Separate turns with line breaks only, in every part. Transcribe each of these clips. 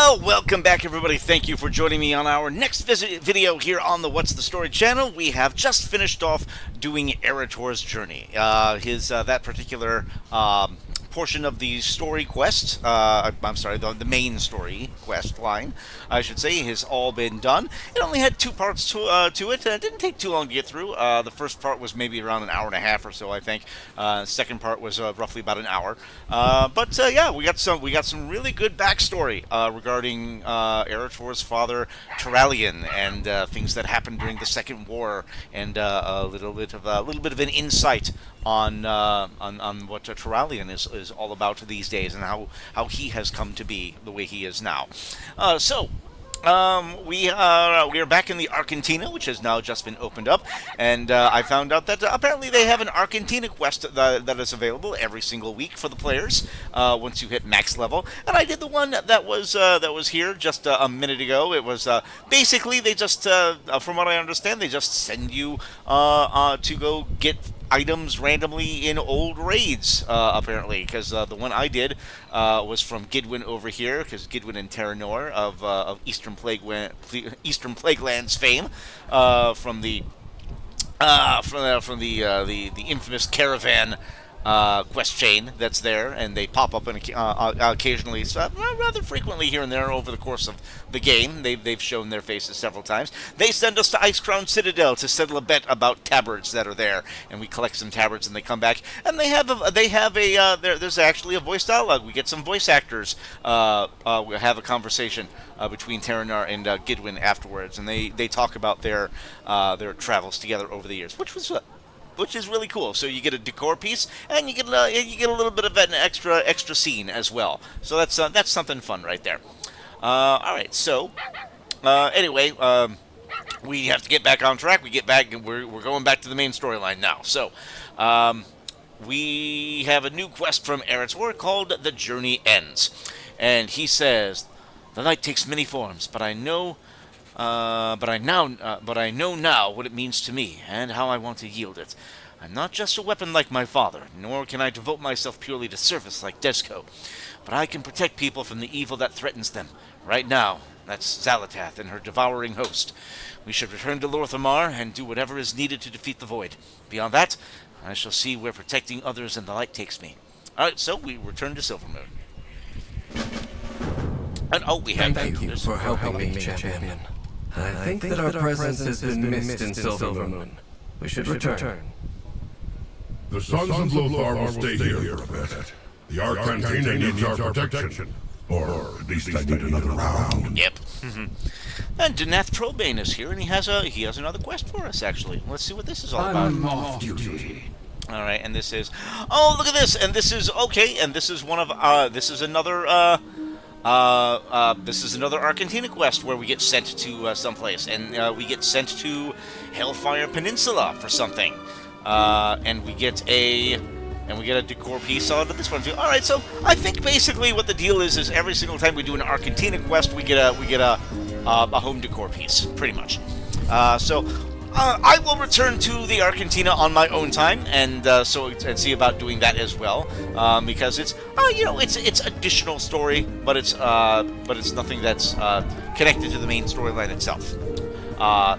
Well, welcome back, everybody. Thank you for joining me on our next video here on the What's the Story channel. We have just finished off doing Arator's journey. That particular portion of the story quest, I'm sorry, the main story quest line, I should say, has all been done. It only had two parts to it, and it didn't take too long to get through. The first part was maybe around an hour and a half or so, I think. Second part was roughly about an hour. Yeah, we got some really good backstory regarding Arator's father, Turallion, and things that happened during the Second War, and a little bit of an insight on what Turallion is all about these days, and how he has come to be the way he is now. We are back in the Argentina, which has now just been opened up, and I found out that apparently they have an Argentina quest that is available every single week for the players once you hit max level. And I did the one that was here just a minute ago. It was basically they just, from what I understand, they just send you to go get items randomly in old raids, apparently, because the one I did was from Gidwin over here, because Gidwin and Terranor of Eastern Plaguelands fame, from the infamous caravan quest chain that's there, and they pop up occasionally, rather frequently here and there over the course of the game. They've shown their faces several times. They send us to Ice Crown Citadel to settle a bet about tabards that are there, and we collect some tabards, and they come back, and there's actually a voice dialogue. We get some voice actors. We have a conversation between Terranor and Gidwin afterwards, and they talk about their travels together over the years, which is really cool. So you get a decor piece, and you get a little bit of an extra scene as well. So that's something fun right there. All right. So anyway, we have to get back on track. We're going back to the main storyline now. So we have a new quest from Arator called "The Journey Ends," and he says, "The light takes many forms, but I know now what it means to me, and how I want to yield it. I'm not just a weapon like my father, nor can I devote myself purely to service like Desco, but I can protect people from the evil that threatens them. Right now, that's Xal'atath and her devouring host. We should return to Lor'themar and do whatever is needed to defeat the Void. Beyond that, I shall see where protecting others and the light takes me." Alright, so we return to Silvermoon. And we have...
Thank you for helping me, champion. I think that our presence has been missed in Silvermoon. We should return.
The sons of Lothar will stay here a bit. The Arcantina needs our protection. Or at least I need another round.
Yep. And Denath Trollbane is here, and he has another quest for us, actually. Let's see what this is all about.
I'm off duty.
All right, and this is... Oh, look at this! And this is... Okay, and this is one of... this is another Argentina quest where we get sent to someplace, and we get sent to Hellfire Peninsula for something, and we get a decor piece on this one too. All right, so I think basically what the deal is every single time we do an Argentina quest, we get a home decor piece, pretty much. I will return to the Argentina on my own time, and see about doing that as well, because it's it's additional story, but it's nothing that's connected to the main storyline itself.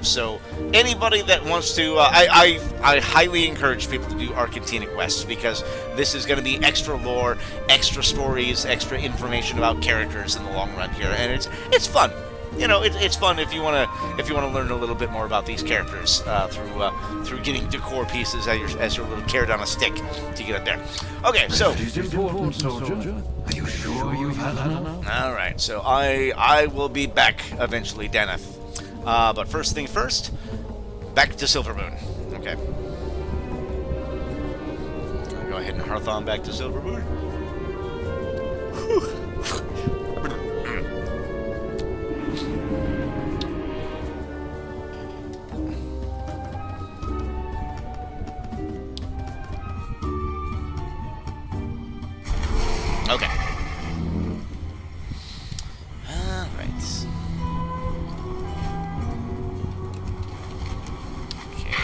So anybody that wants to, I highly encourage people to do Argentina quests, because this is going to be extra lore, extra stories, extra information about characters in the long run here, and it's fun. It's fun if you want to learn a little bit more about these characters through getting decor pieces as your little carrot on a stick to get it there. Okay, so.
It is important, soldier. Are you sure you've had enough?
All right, so I will be back eventually, Deneth. But first thing first, back to Silvermoon. Okay. I'll go ahead and hearth on back to Silvermoon. Okay. All right. Okay.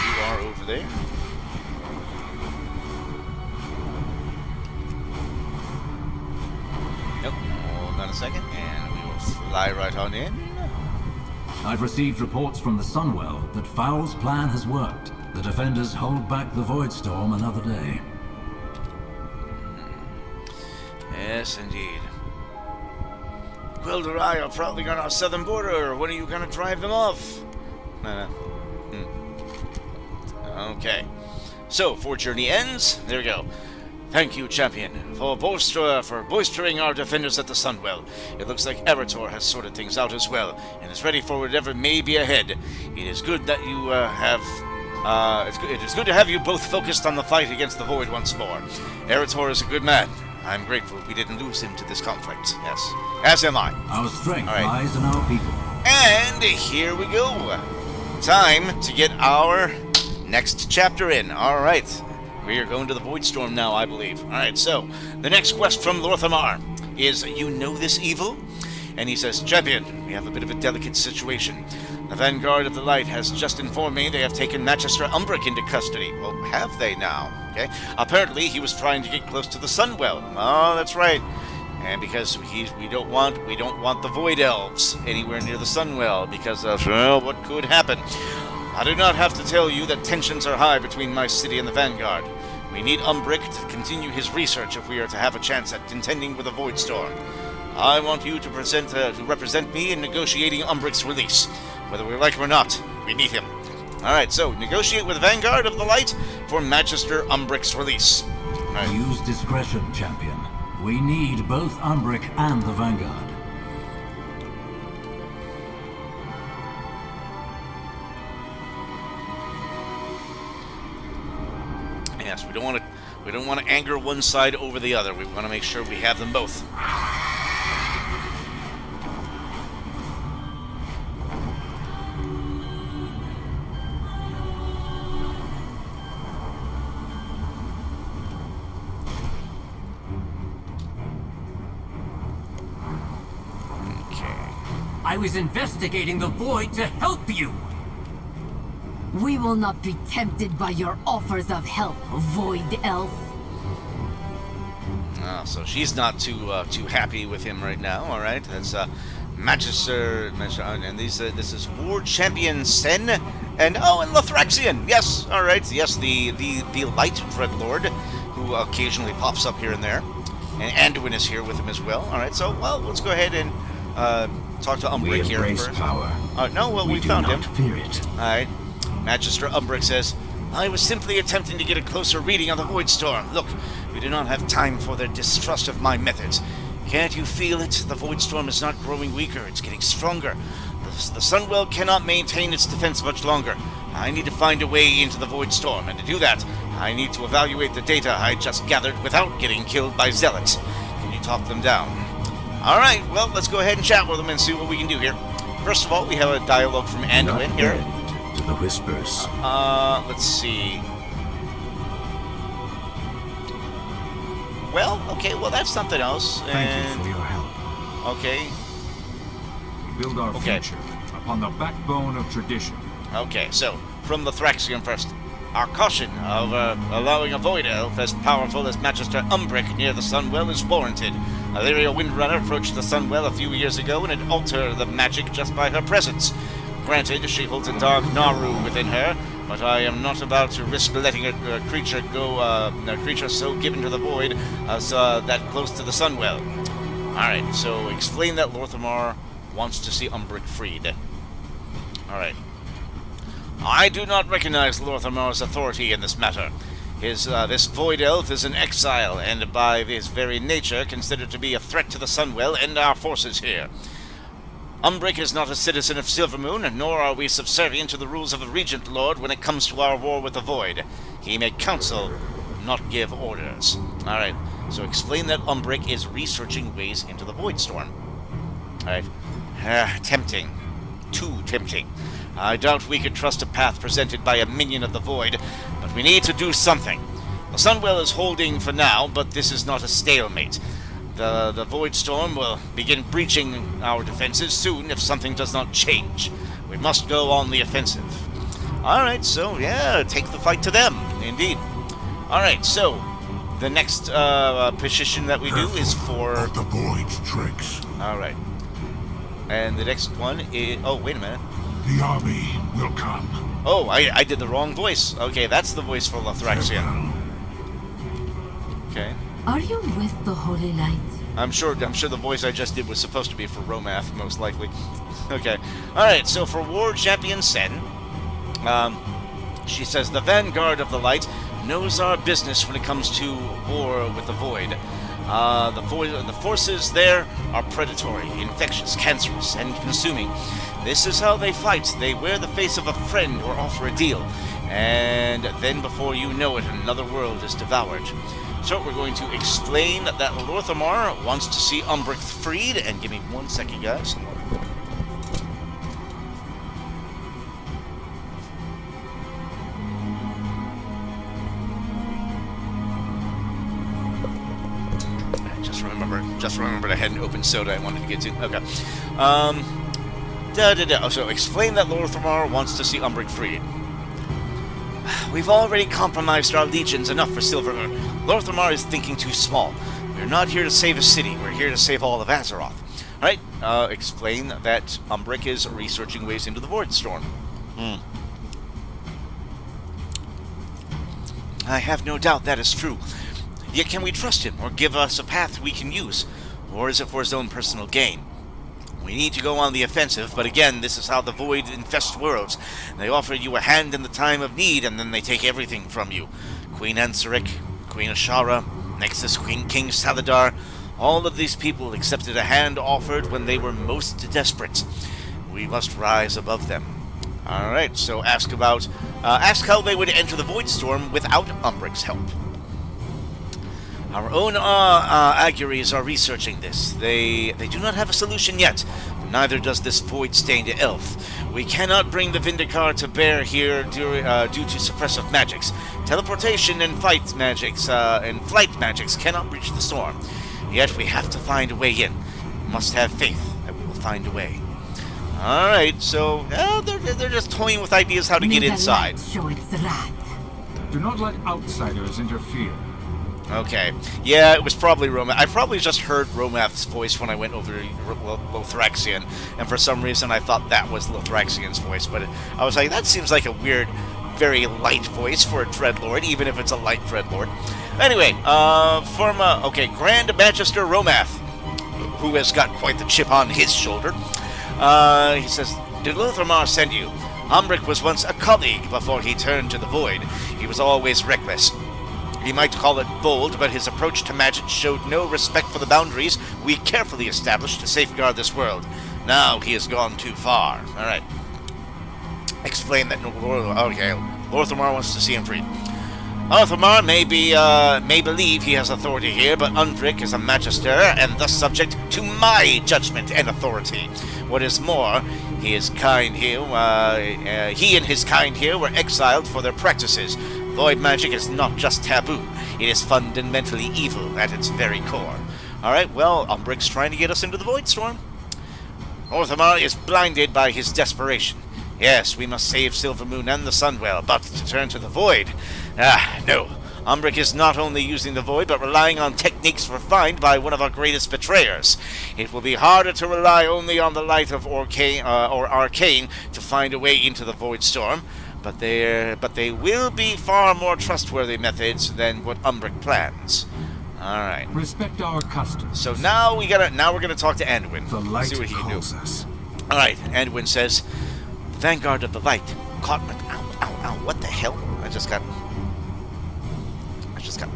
You are over there. on a second, and we will fly right on in.
I've received reports from the Sunwell that Foul's plan has worked. The defenders hold back the Voidstorm another day.
Yes, indeed. ren'dorei are prowling on our southern border. When are you going to drive them off? Okay. So, 4 journey ends. There we go. Thank you, champion, for bolstering our defenders at the Sunwell. It looks like Arator has sorted things out as well, and is ready for whatever may be ahead. It is good that you it is good to have you both focused on the fight against the Void once more. Arator is a good man. I'm grateful we didn't lose him to this conflict. Yes, as am I.
Our strength lies in our people.
And here we go. Time to get our next chapter in. All right. We are going to the Voidstorm now, I believe. Alright, so, the next quest from Lor'themar is, you know this evil? And he says, champion, we have a bit of a delicate situation. The Vanguard of the Light has just informed me they have taken Magister Umbric into custody. Well, have they now? Okay. Apparently, he was trying to get close to the Sunwell. Oh, that's right. And because we don't want the Void Elves anywhere near the Sunwell because of what could happen. I do not have to tell you that tensions are high between my city and the Vanguard. We need Umbric to continue his research if we are to have a chance at contending with a Voidstorm. I want you to represent me in negotiating Umbric's release. Whether we like him or not, we need him. Alright, so negotiate with the Vanguard of the Light for Magister Umbric's release. Right.
Use discretion, champion. We need both Umbric and the Vanguard.
Yes, we don't want to anger one side over the other. We want to make sure we have them both.
I was investigating the Void to help you!
We will not be tempted by your offers of help, Void Elf.
Oh, so she's not too happy with him right now. All right, that's Magister, and this is War Champion Sen, and Lothraxian. Yes, all right, yes, the Light Dreadlord, who occasionally pops up here and there, and Anduin is here with him as well. All right, so let's go ahead and talk to Umbric here first.
Power.
We found him.
Fear it.
All right. Magister Umbric says, I was simply attempting to get a closer reading on the Voidstorm. Look, we do not have time for their distrust of my methods. Can't you feel it? The Voidstorm is not growing weaker, it's getting stronger. The Sunwell cannot maintain its defense much longer. I need to find a way into the Voidstorm, and to do that, I need to evaluate the data I just gathered without getting killed by zealots. Can you talk them down? Alright, well, let's go ahead and chat with them and see what we can do here. First of all, we have a dialogue from Anduin here.
To the whispers.
Let's see. Well, okay, well, that's something else.
Thank you for your help.
Okay.
We build our future upon the backbone of tradition.
Okay, so, from the Thraxian first. Our caution of allowing a Void Elf as powerful as Magister Umbric near the Sunwell is warranted. Alleria Windrunner approached the Sunwell a few years ago and had altered the magic just by her presence. Granted, she holds a dark Naru within her, but I am not about to risk letting a creature go, a creature so given to the Void as that close to the Sunwell. Alright, so explain that Lor'themar wants to see Umbric freed. Alright. I do not recognize Lor'themar's authority in this matter. This Void Elf is an exile, and by his very nature considered to be a threat to the Sunwell and our forces here. Umbric is not a citizen of Silvermoon, nor are we subservient to the rules of the Regent Lord when it comes to our war with the Void. He may counsel, not give orders. Alright, so explain that Umbric is researching ways into the Voidstorm. Alright. Tempting. Too tempting. I doubt we could trust a path presented by a minion of the Void, but we need to do something. The Sunwell is holding for now, but this is not a stalemate. The Voidstorm will begin breaching our defenses soon if something does not change. We must go on the offensive. Alright, so yeah, take the fight to them, indeed. Alright, so, the next petition that we do is for...
of the Void's tricks.
Alright. And the next one is... Oh, wait a minute.
The army will come.
Oh, I did the wrong voice. Okay, that's the voice for Lothraxian. Okay.
Are you with the Holy Light?
I'm sure the voice I just did was supposed to be for Romath, most likely. Okay. Alright, so for War Champion Sen, she says, the Vanguard of the Light knows our business when it comes to war with the Void. The forces there are predatory, infectious, cancerous, and consuming. This is how they fight. They wear the face of a friend or offer a deal. And then before you know it, another world is devoured. So we're going to explain that Lor'themar wants to see Umbric freed. And give me 1 second, guys. Just remembered I had an open soda I wanted to get to. Okay. Oh, so explain that Lor'themar wants to see Umbric freed. We've already compromised our legions enough for Silvermoon. Lor'themar is thinking too small. We're not here to save a city. We're here to save all of Azeroth. Alright, explain that Umbric is researching ways into the Voidstorm. I have no doubt that is true. Yet can we trust him, or give us a path we can use? Or is it for his own personal gain? We need to go on the offensive, but again, this is how the Void infests worlds. They offer you a hand in the time of need, and then they take everything from you. Queen Ansaric, Queen Ashara, Nexus, King Saladar, all of these people accepted a hand offered when they were most desperate. We must rise above them. Alright, so ask how they would enter the Voidstorm without Umbric's help. Our own auguries are researching this. They do not have a solution yet. Neither does this void-stained elf. We cannot bring the Vindicar to bear here due to suppressive magics. Teleportation and flight magics cannot reach the storm. Yet we have to find a way in. We must have faith that we will find a way. All right, so they're just toying with ideas how to get inside.
Show its wrath.
Do not let outsiders interfere.
Okay. Yeah, it was probably Romath. I probably just heard Romath's voice when I went over to Lothraxian, and for some reason I thought that was Lothraxian's voice, but I was like, that seems like a weird, very light voice for a Dreadlord, even if it's a light Dreadlord. Anyway, Grand Magister Romath, who has got quite the chip on his shoulder, he says, did Lor'themar send you? Umbric was once a colleague before he turned to the Void. He was always reckless. He might call it bold, but his approach to magic showed no respect for the boundaries we carefully established to safeguard this world. Now he has gone too far. Alright. Explain that Lor'themar wants to see him free. Lor'themar may believe he has authority here, but Umbric is a Magister, and thus subject to my judgment and authority. What is more, he and his kind here were exiled for their practices. Void magic is not just taboo, it is fundamentally evil at its very core. Alright, well, Umbric's trying to get us into the Voidstorm. Lor'themar is blinded by his desperation. Yes, we must save Silvermoon and the Sunwell, but to turn to the Void... no. Umbric is not only using the Void, but relying on techniques refined by one of our greatest betrayers. It will be harder to rely only on the light of Arcane to find a way into the Voidstorm, but they will be far more trustworthy methods than what Umbric plans. All right.
Respect our customs.
So now we're gonna talk to Anduin.
The light
see what he can do.
us.
All right. Anduin says, "Vanguard of the Light, caught me." Ow! What the hell? I just got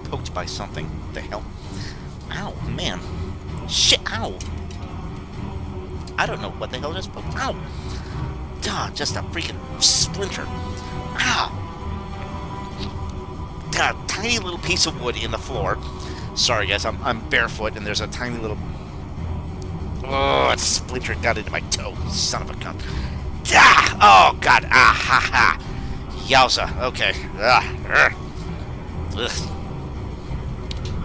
poked by something. What the hell? Ow, man! Shit! Ow! I don't know what the hell just poked. Ow! Duh! Just a freaking splinter. Ah! Got a tiny little piece of wood in the floor. Sorry, guys. I'm barefoot, and there's a tiny little. Oh, a splinter got into my toe. Son of a gun. Ah! Oh God! Ah! Ha ha! Yowza! Okay. Ugh.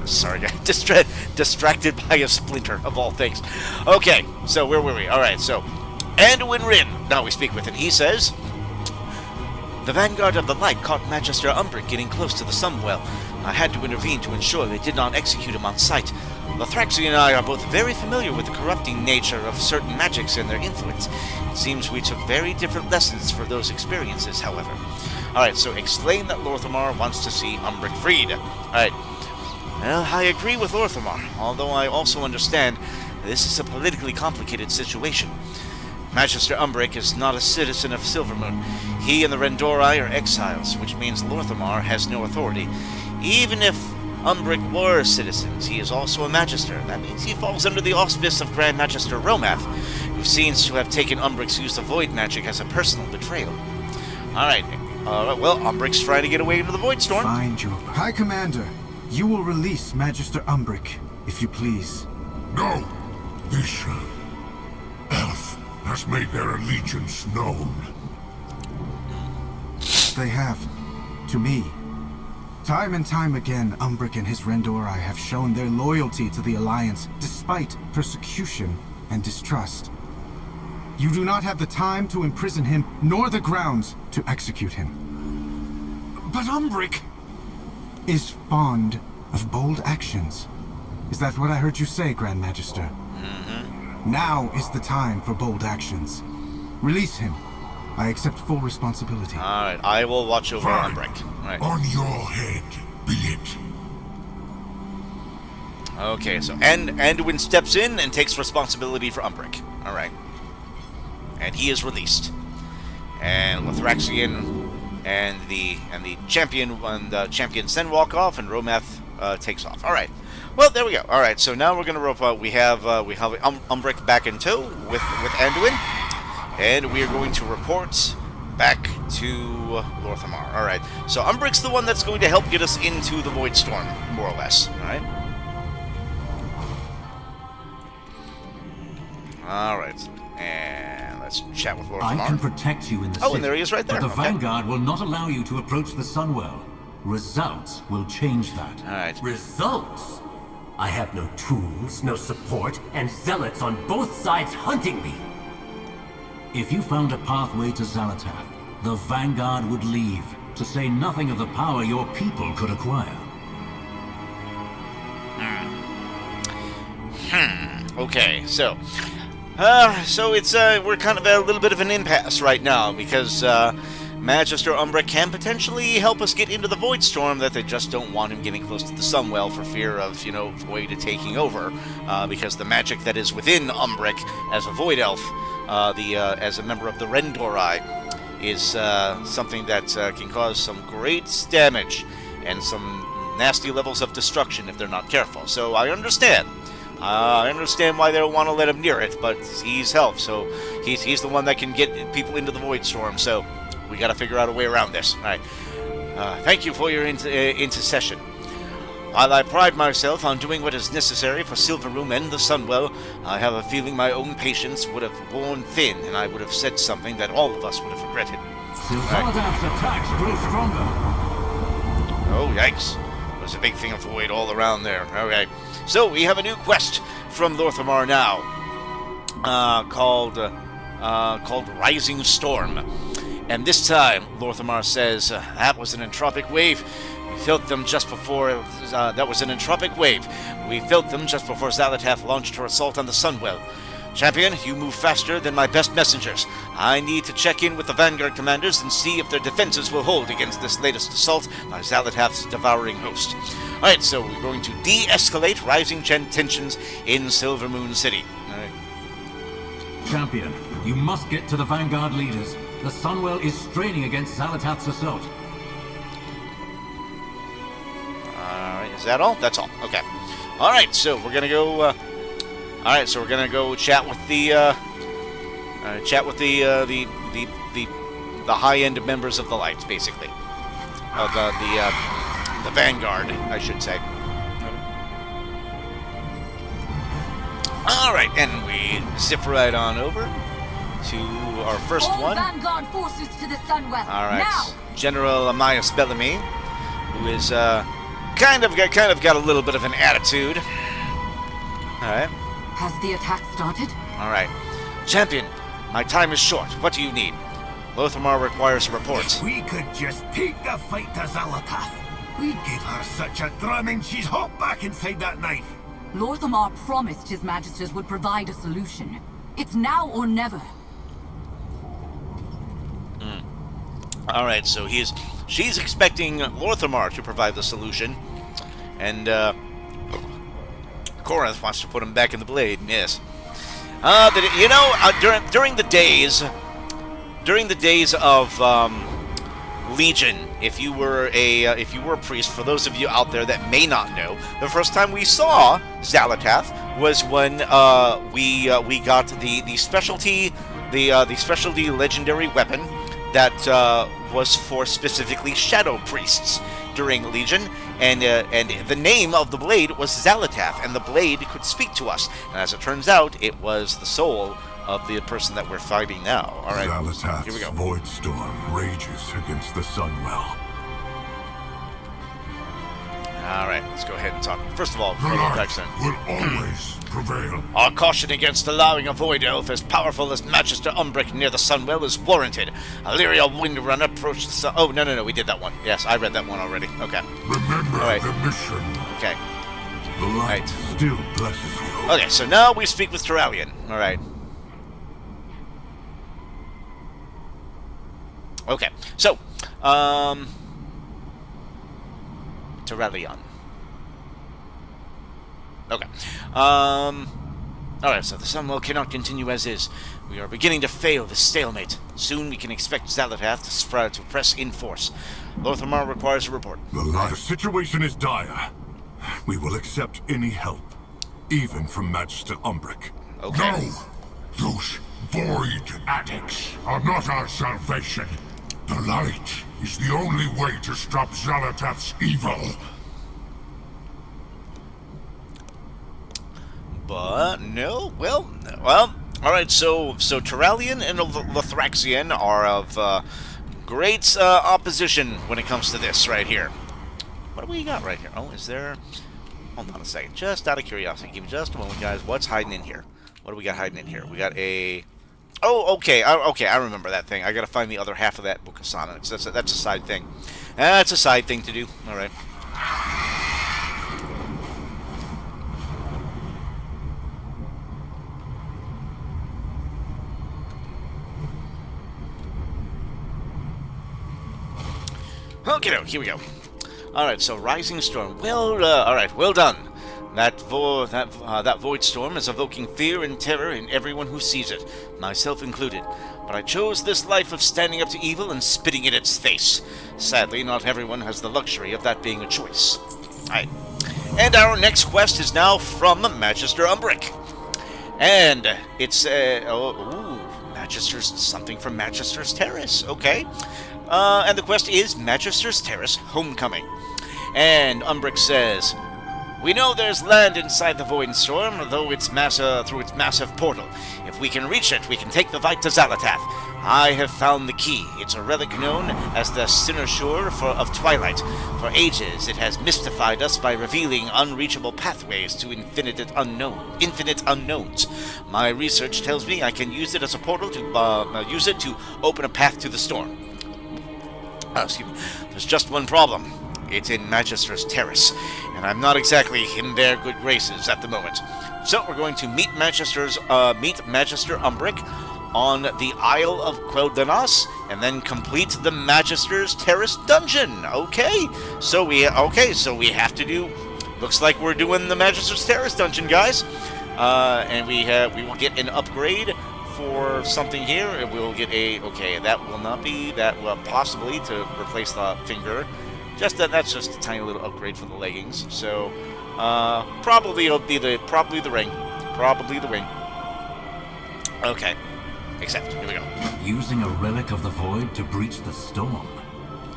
Sorry, guys. Distracted by a splinter of all things. Okay. So where were we? All right. So Anduin Rin. Now we speak with him. He says, The Vanguard of the Light caught Magister Umbric getting close to the Sunwell. I had to intervene to ensure they did not execute him on sight. Lor'themar and I are both very familiar with the corrupting nature of certain magics and their influence. It seems we took very different lessons for those experiences, however. Alright, so explain that Lor'themar wants to see Umbric freed. Alright. Well, I agree with Lor'themar, although I also understand this is a politically complicated situation. Magister Umbric is not a citizen of Silvermoon. He and the ren'dorei are exiles, which means Lor'themar has no authority. Even if Umbric were citizens, he is also a Magister. That means he falls under the auspice of Grand Magister Rommel, who seems to have taken Umbric's use of void magic as a personal betrayal. Alright, well, Umbric's trying to get away into the Voidstorm.
Find your... High Commander, you will release Magister Umbric, if you please.
No! This elf has made their allegiance known.
They have. To me. Time and time again, Umbric and his ren'dorei have shown their loyalty to the Alliance, despite persecution and distrust. You do not have the time to imprison him, nor the grounds to execute him.
But Umbric
is fond of bold actions. Is that what I heard you say, Grand Magister?
Mm-hmm.
Now is the time for bold actions. Release him. I accept full responsibility.
Alright, I will watch over
Fine.
Umbric. Alright.
On your head, be it.
Okay, so Anduin steps in and takes responsibility for Umbric. Alright. And he is released. And Lor'themar and the champions then walk off, and Rommel takes off. All right. Well, there we go. All right. So now we're gonna rope out. We have Umbric back in tow with Anduin, and we are going to report back to Lor'themar. All right. So Umbric's the one that's going to help get us into the Voidstorm, more or less. All right. All right. And let's chat with Lor'themar.
I can protect you in the
Oh,
city,
and there he is right there.
but the
Okay.
Vanguard will not allow you to approach the Sunwell. Results will change that.
All right.
Results? I have no tools, no support, and zealots on both sides hunting me.
If you found a pathway to Xal'atath, the Vanguard would leave, to say nothing of the power your people could acquire.
Okay, so it's we're kind of at a little bit of an impasse right now because Magister Umbric can potentially help us get into the Voidstorm, that they just don't want him getting close to the Sunwell for fear of, Void taking over, because the magic that is within Umbric as a Void Elf, as a member of the ren'dorei, is something that can cause some great damage and some nasty levels of destruction if they're not careful. So I understand. I understand why they don't want to let him near it, but he's Elf, so he's the one that can get people into the Voidstorm, so we got to figure out a way around this. All right. Thank you for your intercession. While I pride myself on doing what is necessary for Silvermoon and the Sunwell, I have a feeling my own patience would have worn thin, and I would have said something that all of us would have regretted.
Xal'atath's attacks grew stronger.
Oh, yikes. There's a big thing of void all around there. Okay. So, we have a new quest from Lor'themar now, called Rising Storm. And this time, Lor'themar says, that was an entropic wave. We felt them just before, We felt them just before Xal'atath launched her assault on the Sunwell. Champion, you move faster than my best messengers. I need to check in with the Vanguard commanders and see if their defenses will hold against this latest assault by Xal'atath's devouring host. Alright, so we're going to de-escalate rising tensions in Silvermoon City. Alright.
Champion, you must get to the Vanguard leaders. The Sunwell is straining against Xal'atath's assault.
Alright, is that all? That's all. Okay. Alright, so we're gonna go chat with the high-end members of the Light, basically. The Vanguard, I should say. Alright, and we zip right on over to our first
All
one.
Vanguard forces to the Sunwell.
Alright,
Now!
General Amias Bellamy, who is kind of got a little bit of an attitude. Alright.
Has the attack started?
Alright. Champion, my time is short. What do you need? Lor'themar requires a report.
We could just take the fight to Xal'atath. We gave her such a drumming, she's hopped back inside that knife.
Lor'themar promised his Magisters would provide a solution. It's now or never.
Alright, so she's expecting Lor'themar to provide the solution. And, Corinth wants to put him back in the blade, yes. During the days of, Legion, if you were a priest, for those of you out there that may not know, the first time we saw Xal'atath was when we got the specialty legendary weapon that was for specifically shadow priests during Legion, and the name of the blade was Xal'atath, and the blade could speak to us. And as it turns out, it was the soul of the person that we're fighting now. All right, here we go.
Voidstorm rages against the Sunwell.
All right, let's go ahead and talk. First of all,
The light will always prevail.
Our caution against allowing a void elf as powerful as Magister Umbric near the Sunwell is warranted. Alleria Windrunner approached the sun. Oh, no, we did that one. Yes, I read that one already. Okay.
Remember the mission.
Okay.
The light still blesses you.
Okay, so now we speak with Turalian. All right. Okay, so, Turalian. Okay. Alright, so the Sunwell cannot continue as is. We are beginning to fail this stalemate. Soon we can expect Xal'atath to press in force. Lor'themar requires a report.
The situation is dire. We will accept any help, even from Magister Umbric.
Okay.
No! Those void addicts are not our salvation. The light is the only way to stop Xal'atath's evil.
But, no, well, alright, so Turalian and Lothraxian are of great opposition when it comes to this right here. What do we got right here? Oh, is there... Hold on a second, just out of curiosity, give me just a moment, guys. What's hiding in here? What do we got hiding in here? We got a... Oh, okay, I remember that thing. I gotta find the other half of that Book of Sonnets. That's a side thing. That's a side thing to do. Alright. Okay, here we go. Alright, so Rising Storm. Well, alright, well done. That Voidstorm is evoking fear and terror in everyone who sees it, myself included. But I chose this life of standing up to evil and spitting in its face. Sadly, not everyone has the luxury of that being a choice. Alright. And our next quest is now from Magister Umbric. And it's, something from Magisters Terrace, okay. And the quest is Magisters Terrace Homecoming. And Umbric says, we know there's land inside the Voidstorm, though through its massive portal. If we can reach it, we can take the fight to Xal'atath. I have found the key. It's a relic known as the Cynosure of Twilight. For ages, it has mystified us by revealing unreachable pathways to infinite unknowns. My research tells me I can use it as a portal to open a path to the storm. Excuse me. There's just one problem. It's in Magisters Terrace, and I'm not exactly in their good graces at the moment. So we're going to meet Magister Umbric on the Isle of Quel'Danas, and then complete the Magisters Terrace dungeon. Okay, so we have to do. Looks like we're doing the Magisters Terrace dungeon, guys, and we will get an upgrade for something here. We'll get that will not be that. Well, possibly to replace the finger. That's just a tiny little upgrade for the leggings. So probably it'll be the ring. Probably the ring. Okay. Except here we go.
Using a relic of the void to breach the storm.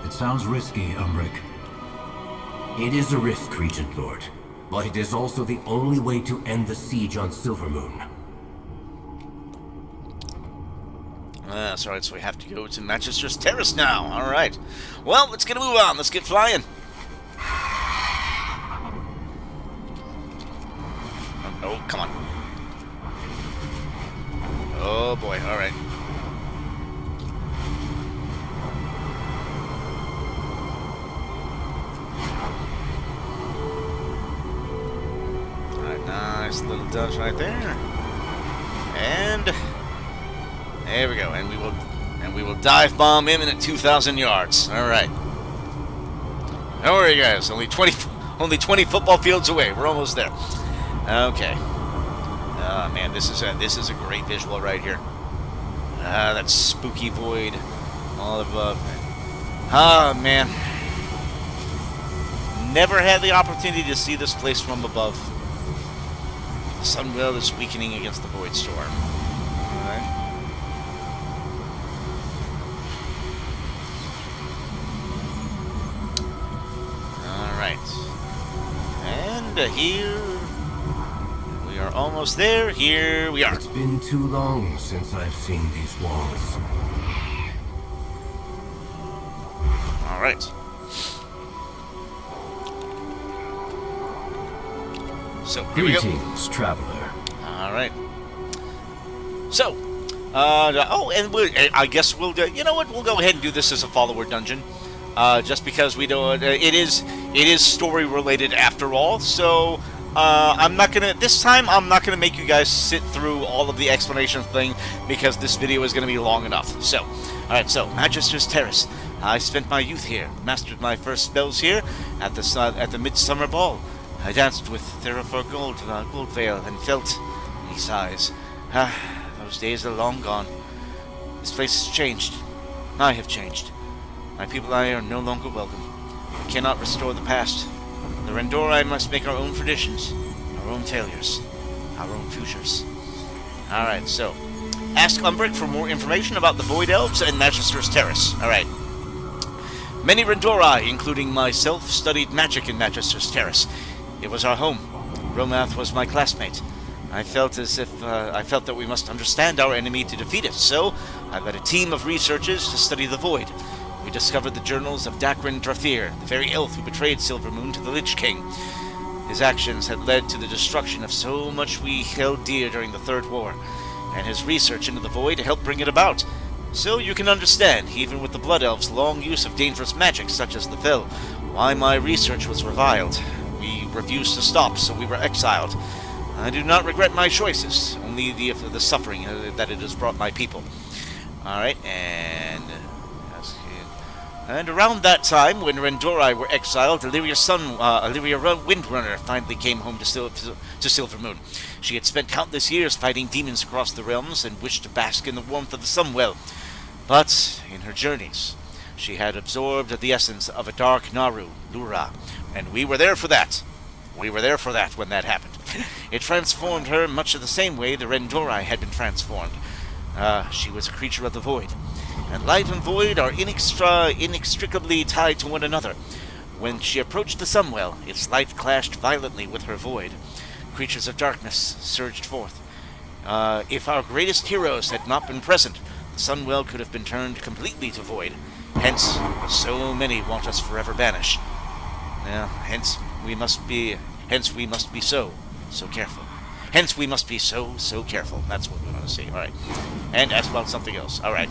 It sounds risky, Umbric.
It is a risk, Regent Lord, but it is also the only way to end the siege on Silvermoon.
That's alright, so we have to go to Magister's Terrace now. Alright. Well, let's get a move on. Let's get flying. Oh, come on. Oh, boy. Alright. dodge right there. And there we go. And we will dive bomb him in at 2,000 yards. All right. Don't worry, guys. Only 20 football fields away. We're almost there. Okay. Oh man, this is a great visual right here. That spooky void all above. Ah man. Never had the opportunity to see this place from above. The Sunwell is weakening against the Voidstorm. Alright. Alright. And here we are almost there. Here we are.
It's been too long since I've seen these walls.
Alright. So, here we go.
Greetings, traveler.
Alright. So, I guess we'll go, you know what, we'll go ahead and do this as a follower dungeon. Just because we don't, it is story related after all, so, this time I'm not gonna make you guys sit through all of the explanation thing, because this video is gonna be long enough. So, alright, so, Magisters Terrace. I spent my youth here, mastered my first spells here, at the Midsummer Ball. I danced with Therafor Goldvale and felt, he sighs, those days are long gone. This place has changed. I have changed. My people and I are no longer welcome. We cannot restore the past. The ren'dorei must make our own traditions, our own failures, our own futures. Alright, so, ask Umbric for more information about the Void Elves and Magisters Terrace. Alright. Many ren'dorei, including myself, studied magic in Magisters Terrace. It was our home. Rommel was my classmate. I felt that we must understand our enemy to defeat it, so I led a team of researchers to study the Void. We discovered the journals of Dacrin Drafir, the very elf who betrayed Silvermoon to the Lich King. His actions had led to the destruction of so much we held dear during the Third War, and his research into the Void helped bring it about. So you can understand, even with the Blood Elves' long use of dangerous magic such as the Fel, why my research was reviled. We refused to stop, so we were exiled. I do not regret my choices, only the suffering that it has brought my people. Alright, and around that time, when ren'dorei were exiled, Alleria Windrunner finally came home to Silvermoon. She had spent countless years fighting demons across the realms and wished to bask in the warmth of the Sunwell. But in her journeys, she had absorbed the essence of a dark Naru, Lura, and we were there for that. We were there for that when that happened. It transformed her much of the same way the ren'dorei had been transformed. She was a creature of the void, and light and void are inextricably tied to one another. When she approached the Sunwell, its light clashed violently with her void. Creatures of darkness surged forth. If our greatest heroes had not been present, the Sunwell could have been turned completely to void. Hence, so many want us forever banished. Hence we must be so careful. Hence we must be so careful. That's what we want to see. Alright. And ask about something else. Alright.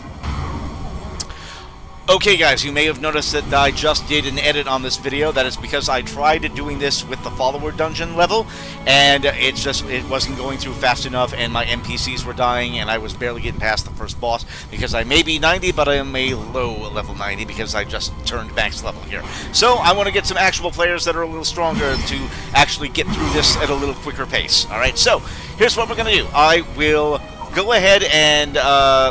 Okay guys, you may have noticed that I just did an edit on this video. That is because I tried doing this with the follower dungeon level, and it wasn't going through fast enough, and my NPCs were dying, and I was barely getting past the first boss, because I may be 90, but I am a low level 90, because I just turned max level here. So, I want to get some actual players that are a little stronger to actually get through this at a little quicker pace. Alright, so, here's what we're going to do. I will go ahead and,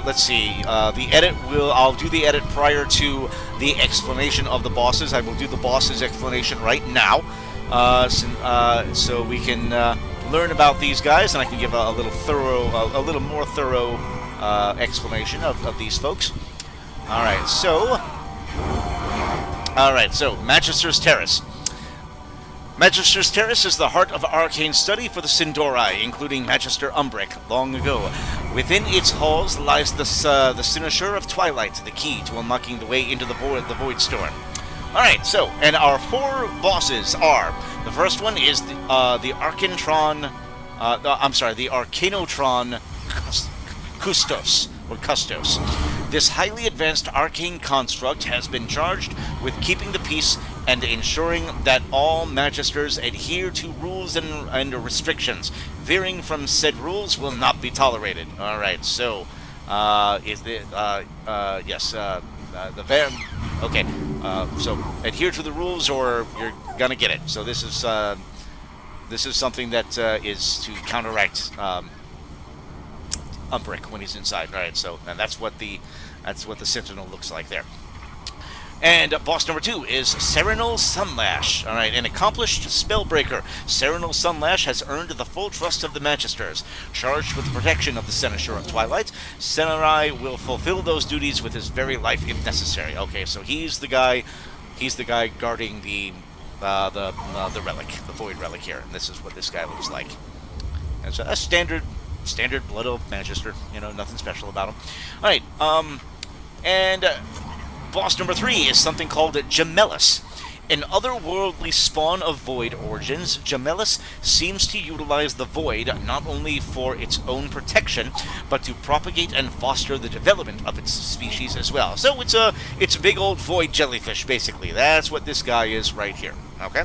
let's see, I'll do the edit prior to the explanation of the bosses. I will do the bosses explanation right now, so we can learn about these guys, and I can give a little more thorough explanation of these folks. Alright, so, Magisters Terrace. Magisters Terrace is the heart of arcane study for the Sin'dorei, including Magister Umbric, long ago. Within its halls lies the Cynosure of Twilight, the key to unlocking the way into the Voidstorm. Alright, so, and our 4 bosses are, the first one is the Arcanotron Custos. This highly advanced arcane construct has been charged with keeping the peace and ensuring that all magisters adhere to rules and restrictions. veering from said rules will not be tolerated. All right, so is the yes the van? Okay, so adhere to the rules or you're gonna get it. So this is something that is to counteract Umbric when he's inside. All right, so and that's what the Sentinel looks like there. And boss number 2 is Serenal Sunlash. All right, an accomplished spellbreaker, Serenal Sunlash has earned the full trust of the Magisters. Charged with the protection of the Seneschal of Twilight, ren'dorei will fulfill those duties with his very life if necessary. Okay, so he's the guy guarding the relic, the Void relic here. And this is what this guy looks like. And so a standard Blood Elf Magister. You know, nothing special about him. All right, and boss number 3 is something called Gemellus. An otherworldly spawn of Void origins, Gemellus seems to utilize the Void not only for its own protection, but to propagate and foster the development of its species as well. So it's a big old Void jellyfish, basically. That's what this guy is right here. Okay.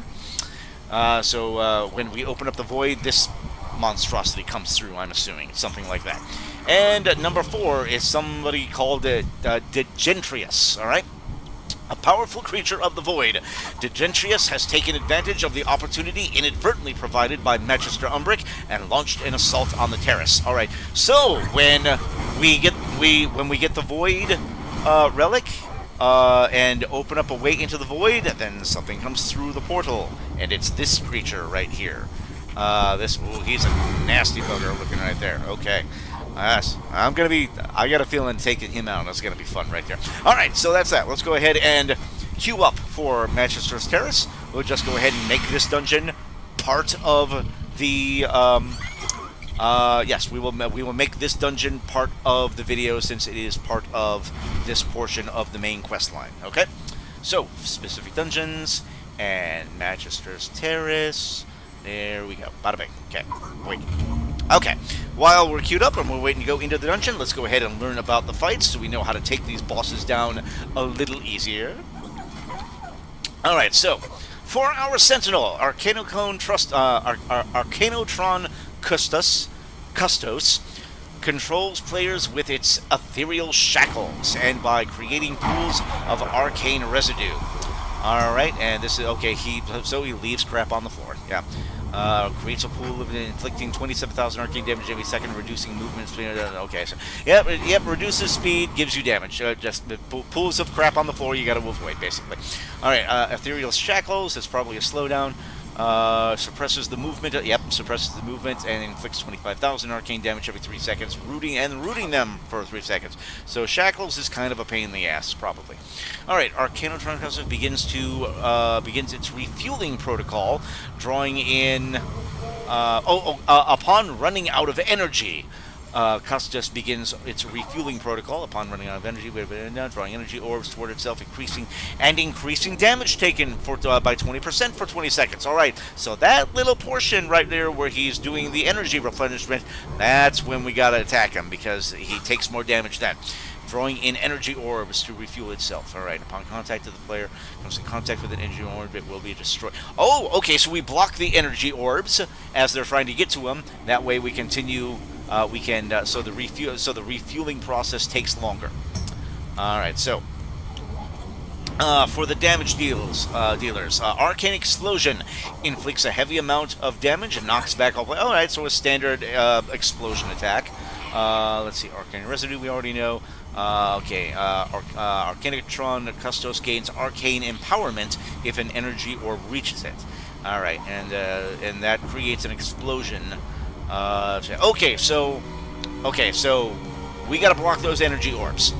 So when we open up the Void, this monstrosity comes through. I'm assuming it's something like that. And number 4 is somebody called Degentrius, all right? A powerful creature of the Void, Degentrius has taken advantage of the opportunity inadvertently provided by Magister Umbric and launched an assault on the terrace. All right, so when we get the Void relic and open up a way into the Void, then something comes through the portal, and it's this creature right here. He's a nasty bugger looking right there. Okay. Yes, I got a feeling taking him out, that's going to be fun right there. Alright, so that's that. Let's go ahead and queue up for Magisters Terrace. We'll just go ahead and make this dungeon part of the, yes, we will make this dungeon part of the video since it is part of this portion of the main quest line, okay? So, specific dungeons, and Magisters Terrace, there we go, bada bing, okay, wait. Okay, while we're queued up and we're waiting to go into the dungeon, let's go ahead and learn about the fights so we know how to take these bosses down a little easier. Alright, so, for our Sentinel, Arcanotron Custos controls players with its ethereal shackles and by creating pools of arcane residue. Alright, and this is, okay, he leaves crap on the floor, yeah. Creates a pool of inflicting 27,000 arcane damage every second, reducing movement speed. Okay, so yep, reduces speed, gives you damage. Just the pools of crap on the floor you gotta avoid, basically. All right, ethereal shackles is probably a slowdown. Suppresses the movement. Suppresses the movement and inflicts 25,000 arcane damage every 3 seconds, rooting them for 3 seconds. So shackles is kind of a pain in the ass, probably. All right, Arcanotron Custos begins its refueling protocol, drawing in. Upon running out of energy. Custos begins its refueling protocol upon running out of energy, drawing energy orbs toward itself, increasing damage taken by 20% for 20 seconds. All right, so that little portion right there where he's doing the energy replenishment, that's when we gotta attack him because he takes more damage then. Drawing in energy orbs to refuel itself. All right, upon contact of the player, comes in contact with an energy orb, it will be destroyed. Oh, okay, so we block the energy orbs as they're trying to get to him. That way we continue. So the refueling process takes longer. All right, so for the damage dealers, Arcane Explosion inflicts a heavy amount of damage and knocks back all. All right, so a standard explosion attack. Let's see, Arcane Residue we already know. Arcanotron Custos gains Arcane Empowerment if an energy orb reaches it. All right, and that creates an explosion. Okay, so we gotta block those energy orbs.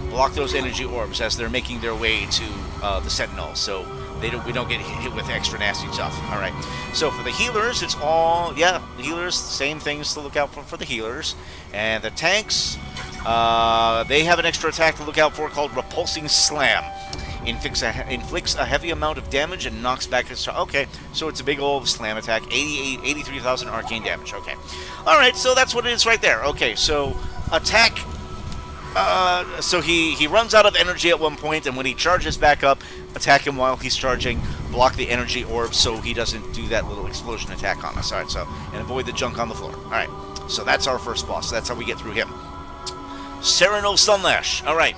Block those energy orbs as they're making their way to the Sentinel, so we don't get hit with extra nasty stuff. All right. So for the healers, it's all healers. Same things to look out for the healers, and the tanks. They have an extra attack to look out for called Repulsing Slam. Inflicts a heavy amount of damage and knocks back his... Okay, so it's a big old slam attack. 83,000 arcane damage. Okay. Alright, so that's what it is right there. Okay, so attack... so he runs out of energy at one point, and when he charges back up, attack him while he's charging. block the energy orb so he doesn't do that little explosion attack on us. Alright, so, and avoid the junk on the floor. Alright, so that's our first boss. That's how we get through him. Serenal Sunlash. Alright,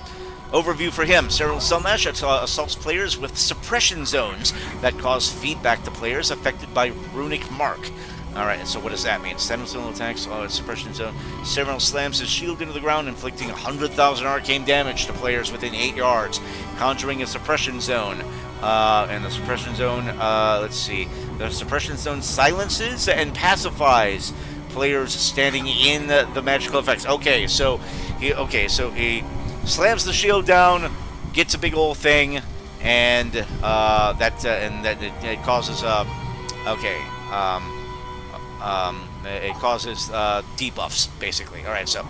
overview for him. Serenal Sunlash assaults players with suppression zones that cause feedback to players affected by runic mark. Alright, so what does that mean? Serenal attacks, suppression zone. Serenal slams his shield into the ground, inflicting 100,000 arcane damage to players within 8 yards, conjuring a suppression zone. And the suppression zone, let's see. The suppression zone silences and pacifies players standing in the magical effects. Okay, so he slams the shield down, gets a big old thing, and it causes it causes debuffs, basically. Alright, so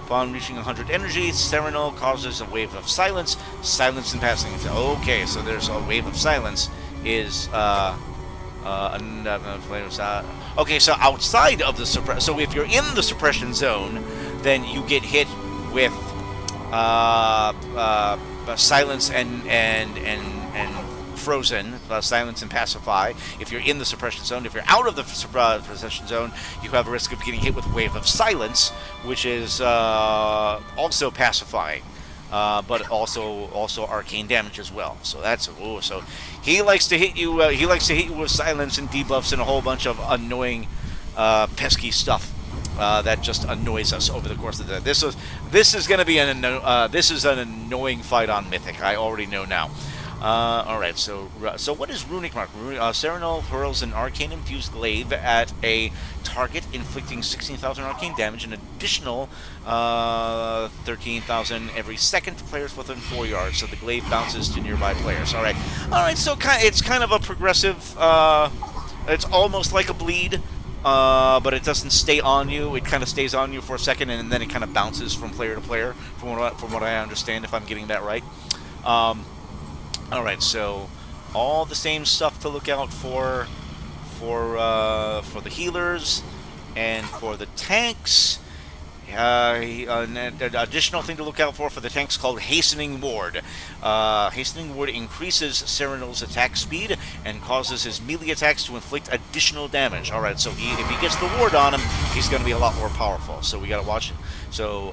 upon reaching 100 energy, Serenal causes a wave of silence, silence and passing. Okay, so there's a wave of silence is okay, so outside of the so if you're in the suppression zone, then you get hit with silence and frozen, silence and pacify. If you're in the suppression zone, if you're out of the suppression zone, you have a risk of getting hit with a wave of silence, which is also pacifying, but also arcane damage as well. So that's so he likes to hit you. He likes to hit you with silence and debuffs and a whole bunch of annoying, pesky stuff. That just annoys us over the course of the day. This is going to be an annoying fight on Mythic. I already know now. Alright, so what is Runic Mark? Serenal hurls an arcane-infused glaive at a target, inflicting 16,000 arcane damage, an additional 13,000 every second to players within 4 yards, so the glaive bounces to nearby players. Alright, so it's kind of a progressive, it's almost like a bleed, but it doesn't stay on you. It kind of stays on you for a second, and then it kind of bounces from player to player, from what I understand, if I'm getting that right. Alright, so all the same stuff to look out for the healers and for the tanks. An additional thing to look out for the tanks called Hastening Ward. Hastening Ward increases Serenal's attack speed and causes his melee attacks to inflict additional damage. Alright, so if he gets the ward on him, he's going to be a lot more powerful. So we got to watch. So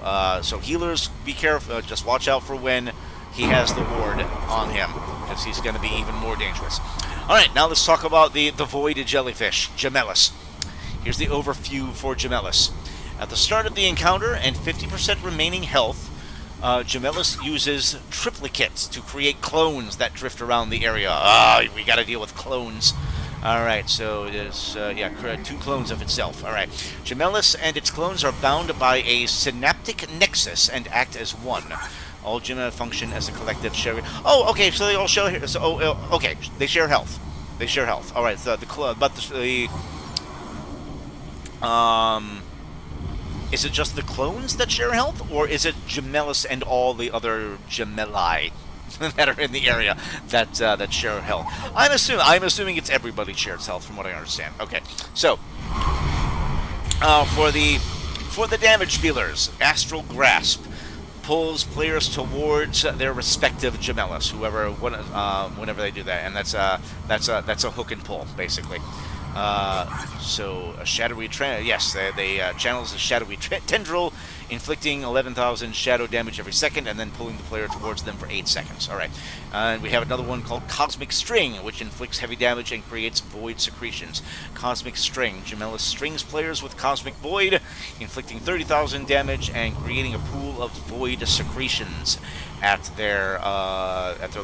healers, be careful. Just watch out for when he has the ward on him, because he's going to be even more dangerous. Alright, now let's talk about the Void Jellyfish, Gemellus. Here's the overview for Gemellus. At the start of the encounter and 50% remaining health, Gemellus uses triplicates to create clones that drift around the area. We got to deal with clones. Alright, so there's 2 clones of itself. Alright, Gemellus and its clones are bound by a synaptic nexus and act as one. All Gemma function as a collective sharing. Oh, okay. So they all share. So, okay. They share health. They share health. All right. So is it just the clones that share health, or is it Gemellus and all the other Gemelli that are in the area that share health? I'm assuming it's everybody shares health, from what I understand. Okay. So, for the damage dealers, Astral Grasp pulls players towards their respective Gemellus, whenever they do that, and that's a hook and pull, basically. So a shadowy they channels a shadowy tendril, inflicting 11,000 shadow damage every second, and then pulling the player towards them for 8 seconds. All right, and we have another one called Cosmic String, which inflicts heavy damage and creates void secretions. Cosmic String, Gemellus strings players with Cosmic Void, inflicting 30,000 damage and creating a pool of void secretions at their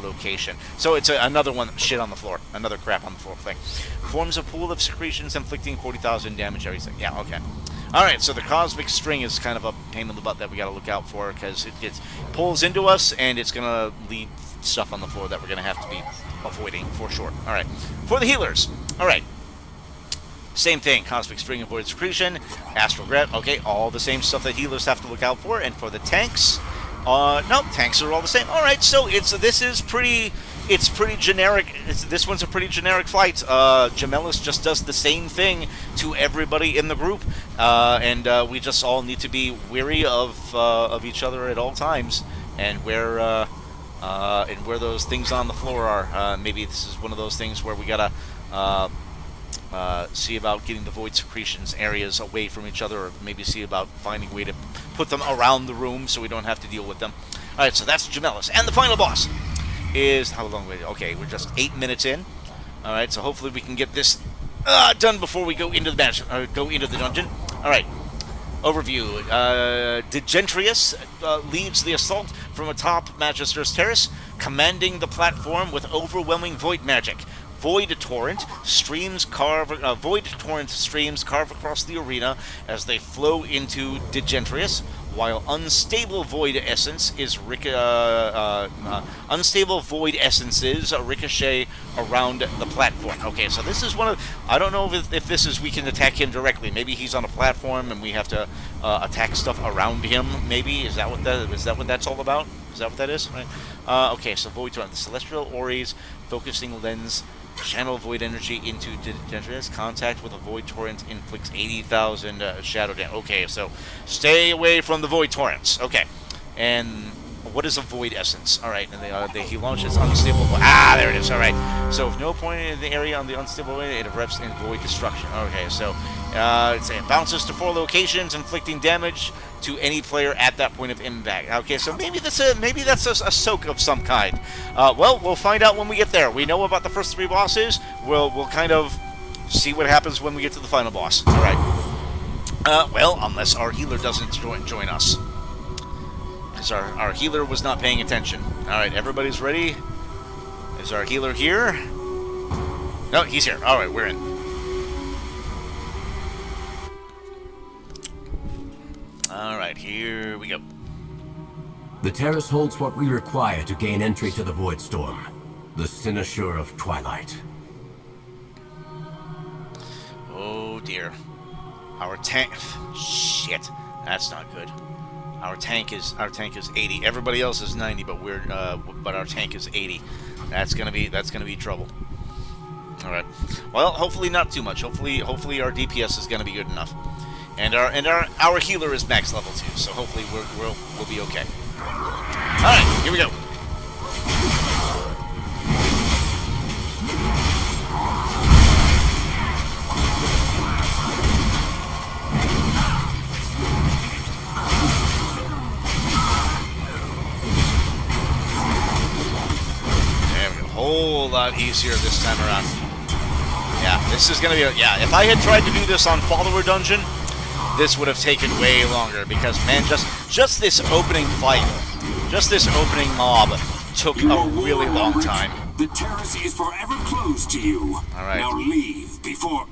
location. So it's another one shit on the floor, another crap on the floor thing. Forms a pool of secretions inflicting 40,000 damage every second. Yeah, okay. Alright, so the Cosmic String is kind of a pain in the butt that we gotta look out for, because it pulls into us, and it's gonna leave stuff on the floor that we're gonna have to be avoiding for sure. Alright, for the healers. Alright. Same thing, Cosmic String and Void Secretion, Astral Grab, okay, all the same stuff that healers have to look out for. And for the tanks, no, tanks are all the same. Alright, so it's pretty generic. This one's a pretty generic fight. Gemellus just does the same thing to everybody in the group, and we just all need to be wary of each other at all times, and wear and where those things on the floor are. Maybe this is one of those things where we gotta see about getting the void secretions areas away from each other, or maybe see about finding a way to put them around the room so we don't have to deal with them. Alright, so that's Gemellis. And the final boss is... How long? Okay, we're just 8 minutes in. Alright, so hopefully we can get this done before we go into the dungeon. Alright. Overview. Degentrius leads the assault from atop Magisters Terrace, commanding the platform with overwhelming void magic. Void torrent streams carve across the arena as they flow into Degentrius, while unstable void essences ricochet around the platform. Okay, so this is one of... I don't know if this is we can attack him directly. Maybe he's on a platform and we have to attack stuff around him. Maybe is that what that's all about? Is that what that is? Right. Okay, so void torrent, the celestial aure's focusing lens. Channel void energy into Degentrius. Contact with a void torrent inflicts 80,000 shadow damage. Okay, so stay away from the void torrents. Okay, and what is a void essence? All right, and he launches unstable. There it is. All right. So if no point in the area on the unstable way, it erupts in void destruction. Okay, so it bounces to 4 locations, inflicting damage to any player at that point of impact. Okay, so maybe that's a soak of some kind. Well, we'll find out when we get there. We know about the first 3 bosses. We'll kind of see what happens when we get to the final boss. All right. Well, unless our healer doesn't join us, because our healer was not paying attention. All right, everybody's ready. Is our healer here? No, he's here. All right, we're in. Alright, here we go.
The terrace holds what we require to gain entry to the Voidstorm, the cynosure of Twilight.
Oh dear. Our tank... Shit. That's not good. Our tank is 80. Everybody else is 90, but but our tank is 80. That's gonna be trouble. Alright. Well, hopefully not too much. Hopefully our DPS is gonna be good enough. And our healer is max level 2, so hopefully we'll be okay. Alright, here we go. There we go. Whole lot easier this time around. Yeah, this is gonna be... Yeah, if I had tried to do this on Follower Dungeon, this would have taken way longer, because, man, just this opening fight, just this opening mob took a really long time.
The terrace is forever closed to you.
All right.
Now leave before...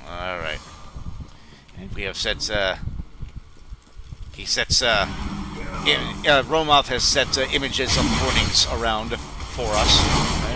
All right. And we have set, Rommel has set images of warnings around for us. Right?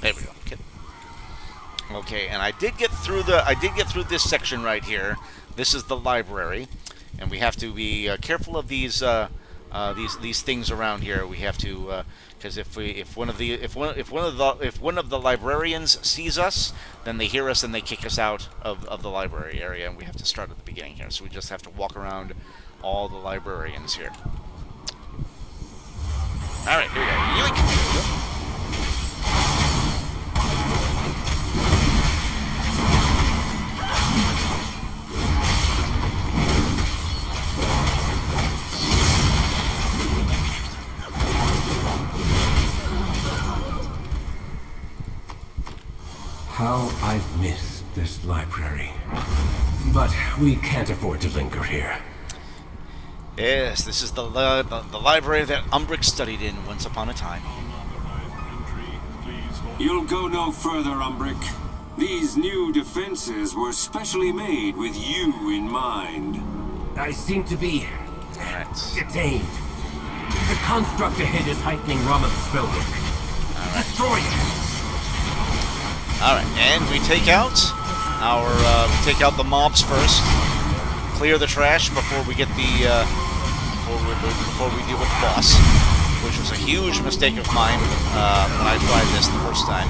There we go. Okay, and I did get through this section right here. This is the library, and we have to be careful of these things around here. We have to, because if one of the librarians sees us, then they hear us and they kick us out of the library area, and we have to start at the beginning here. So we just have to walk around all the librarians here. All right, here we go. Yoink!
How I've missed this library. But we can't afford to linger here.
Yes, this is the library that Umbric studied in once upon a time.
You'll go no further, Umbric. These new defenses were specially made with you in mind.
I seem to be detained. The construct ahead is heightening Rommel's spellwork. Destroy it!
Alright, and we take out the mobs first. Clear the trash before we get the before we deal with the boss, which was a huge mistake of mine when I tried this the first time.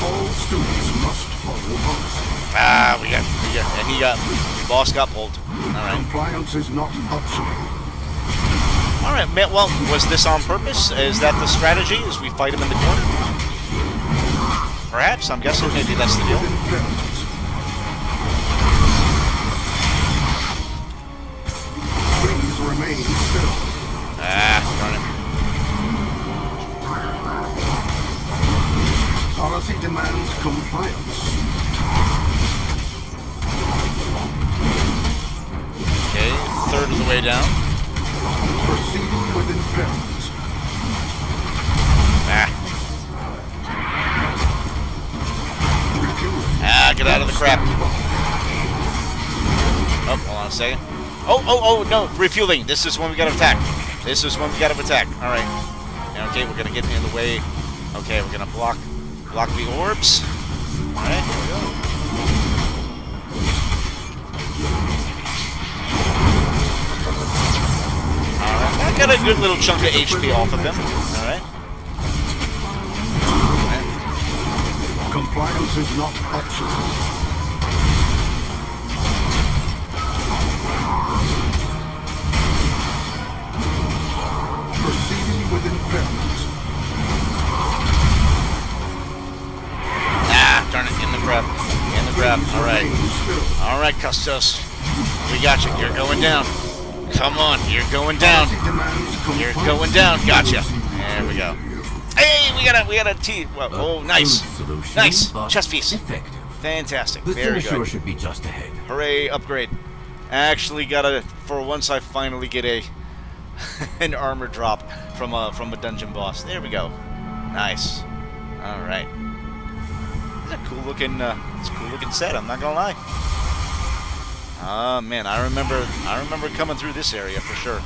All students must follow policy.
The boss got pulled. Alright.
Compliance is not optional.
Alright, well, was this on purpose? Is that the strategy? Is we fight him in the corner? Perhaps, I'm guessing maybe that's the deal.
Please remain still.
Darn it.
Policy demands compliance.
Okay, third of the way down.
Proceeding with impairment.
Get out of the crap. Oh, hold on a second. Oh, no, refueling. This is when we gotta attack. Alright. Okay, we're gonna get in the way. Okay, we're gonna block the orbs. Alright, here we go. Alright, I got a good little chunk of HP off of him. Alright.
Compliance is not optional. Proceeding with impairment.
Darn it, in the grab. Alright. Alright, Custos. We got you. You're going down. Come on, you're going down. You're going down. Gotcha. There we go. Hey, we got a T. Oh, nice. Nice. Chest piece.
Effective.
Fantastic.
The
Very
finisher
good.
should be just ahead.
Hooray, upgrade. Actually for once I finally get an armor drop from a dungeon boss. There we go. Nice. Alright. It's a cool looking set, I'm not gonna lie. Man, I remember coming through this area for sure.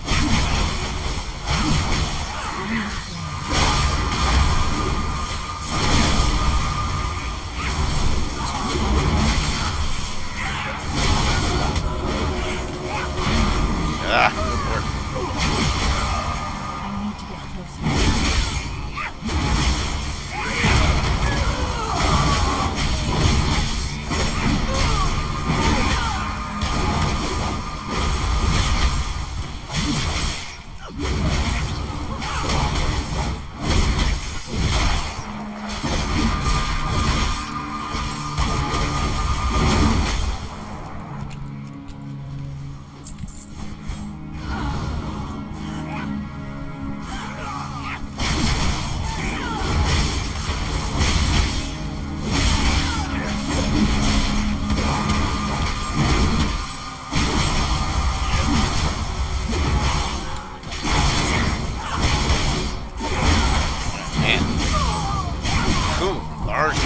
Good work.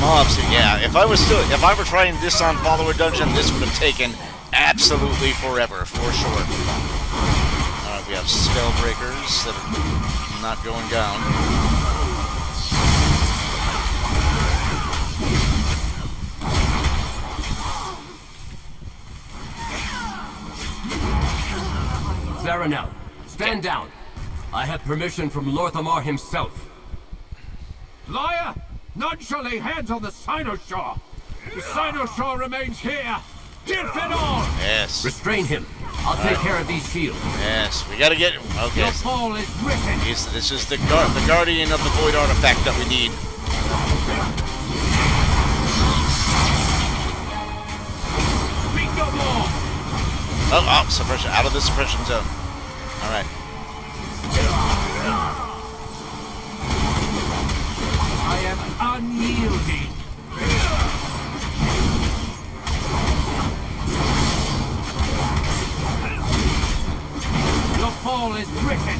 Mobs, yeah. If I were trying this on Follower Dungeon, this would have taken absolutely forever, for sure. Alright, we have spell breakers that are not going down.
Zaranel, stand down. I have permission from Lor'themar himself.
Liar! None shall lay hands on the Cynosure! The Cynosure remains here! Defend all!
Yes.
Restrain him. I'll take care of these shields.
Yes, we gotta get him. Okay.
Your fall is written!
This is the guardian of the void artifact that we need.
Speak no more!
Oh, suppression. Out of the suppression zone. Alright.
I am unyielding. Your fall is written.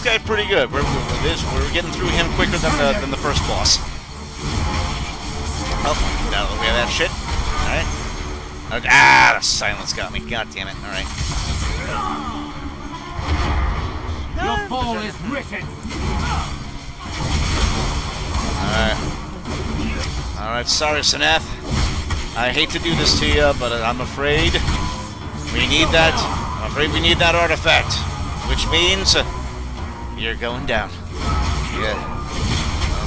guy's pretty good. We're getting through him quicker than the first boss. Oh, now we have that shit. All right. Ah, the silence got me. God damn it. All right.
Your fall is written.
All right. Sorry, Sanath. I hate to do this to you, but I'm afraid we need that. I'm afraid we need that artifact, which means you're going down. Yeah.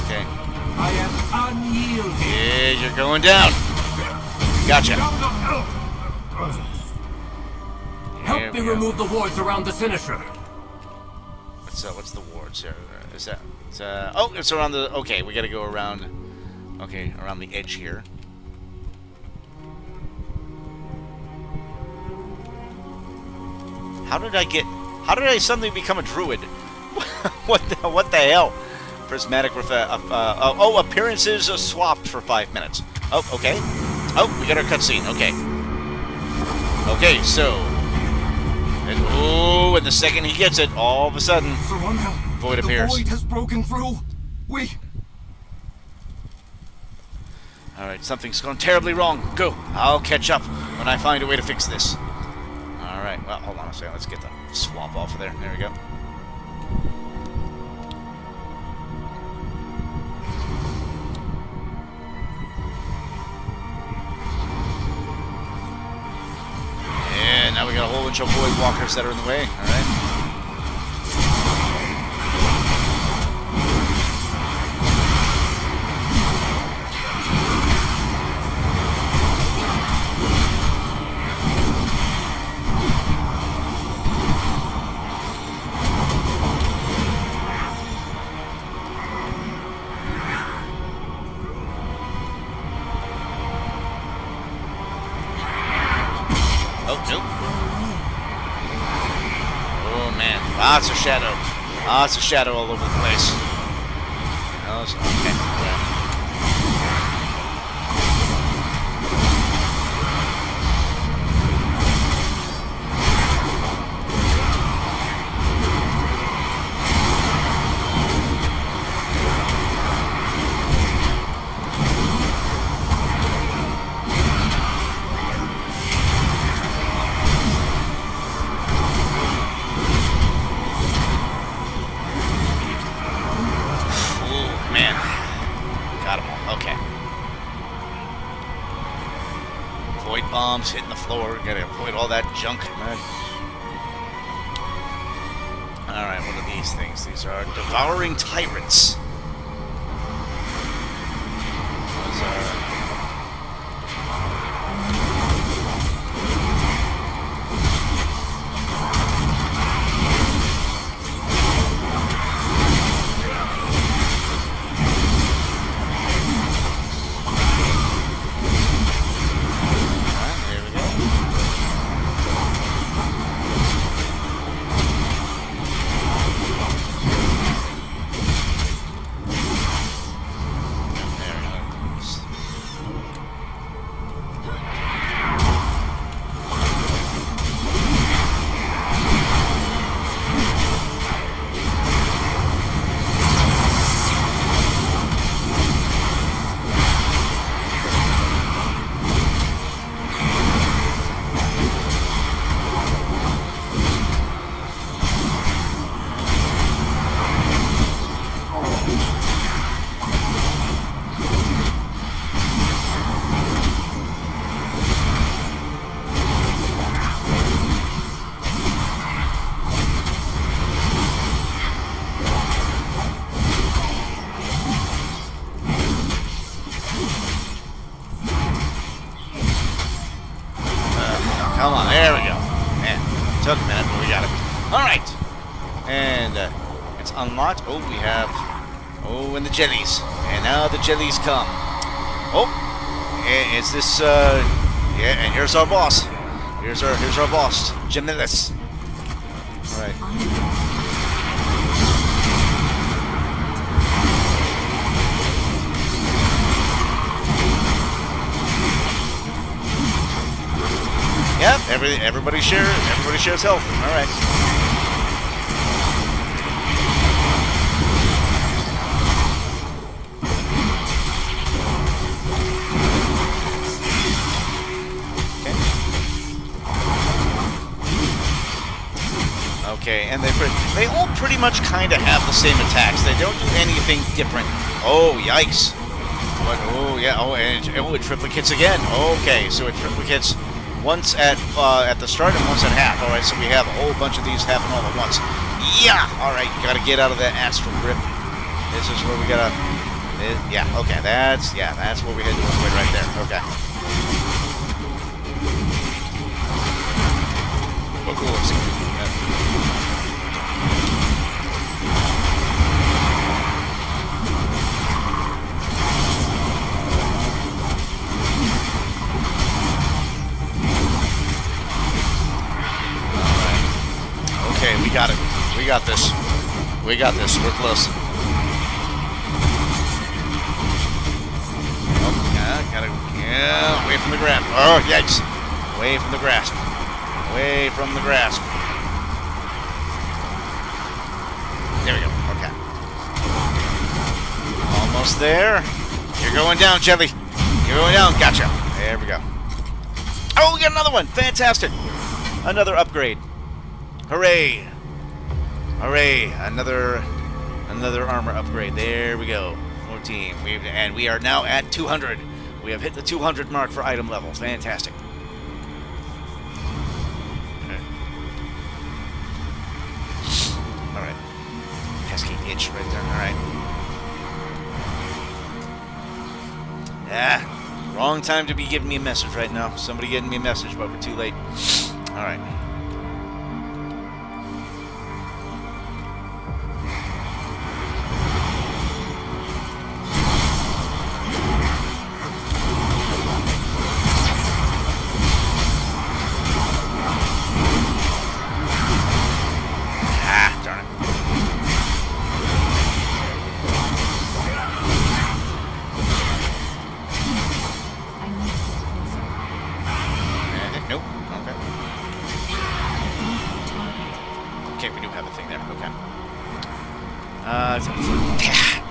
Okay.
I am unyielding.
Yeah, you're going down. Gotcha.
Help me remove the wards around the Sinister.
What's the wards here? Is that? Oh, it's around the. Okay, we got to go around. Okay, around the edge here. How did I suddenly become a druid? What the hell? Prismatic appearances swapped for 5 minutes. Oh, okay. Oh, we got our cutscene. Okay. Okay, so. And the second he gets it, all of a sudden, Void appears.
The Void has broken through.
Alright, something's gone terribly wrong. Go. I'll catch up when I find a way to fix this. Alright, well, hold on a second. Let's get the swap off of there. There we go. And now we got a whole bunch of void walkers that are in the way. Alright. Lots of shadow. Lots of shadow all over the place. Okay. Yeah. Bombs hitting the floor. Gotta avoid all that junk. Alright, what are these things? These are devouring tyrants. Those are... Come on, there we go. Man, took a minute, but we got it. Alright. And it's unlocked. Oh, we have... Oh, and the jellies. And now the jellies come. Oh, is this... Yeah, and here's our boss. Here's our boss, Jamilis. Alright. Yep, everybody shares health. All right. Okay, and they all pretty much kind of have the same attacks. They don't do anything different. Oh, yikes. What? Oh, yeah. Oh, and it triplicates again. Okay, so it triplicates once at the start and once at half. All right, so we have a whole bunch of these happen all at once. Yeah. All right, got to get out of that astral grip. This is where we gotta. Yeah. Okay. That's where we had to avoid right there. Okay. Oh, cool. Okay, we got it. We got this. We got this. We're close. Oh, gotta away from the grasp. Oh, yikes. Away from the grasp. Away from the grasp. There we go. Okay. Almost there. You're going down, Jelly. You're going down. Gotcha. There we go. Oh, we got another one. Fantastic. Another upgrade. Hooray! Hooray! Another armor upgrade. There we go. 14. And we are now at 200. We have hit the 200 mark for item level. Fantastic. All right. Pesky itch right there. All right. Ah, wrong time to be giving me a message right now. Somebody getting me a message, but we're too late. All right.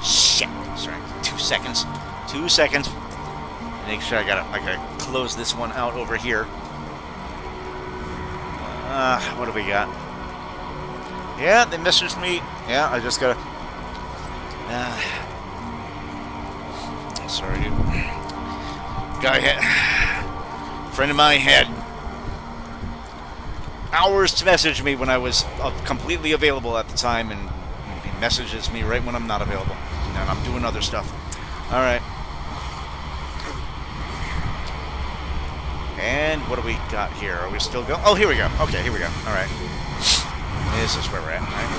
Shit. Sorry. 2 seconds. 2 seconds. Make sure I gotta close this one out over here. What do we got? Yeah, they messaged me. Yeah, I just gotta. Sorry, dude. Guy had. Friend of mine had hours to message me when I was completely available at the time, and he messages me right when I'm not available, and I'm doing other stuff. All right. And what do we got here? Are we still going? Oh, here we go. Okay, here we go. All right. This is where we're at. All right.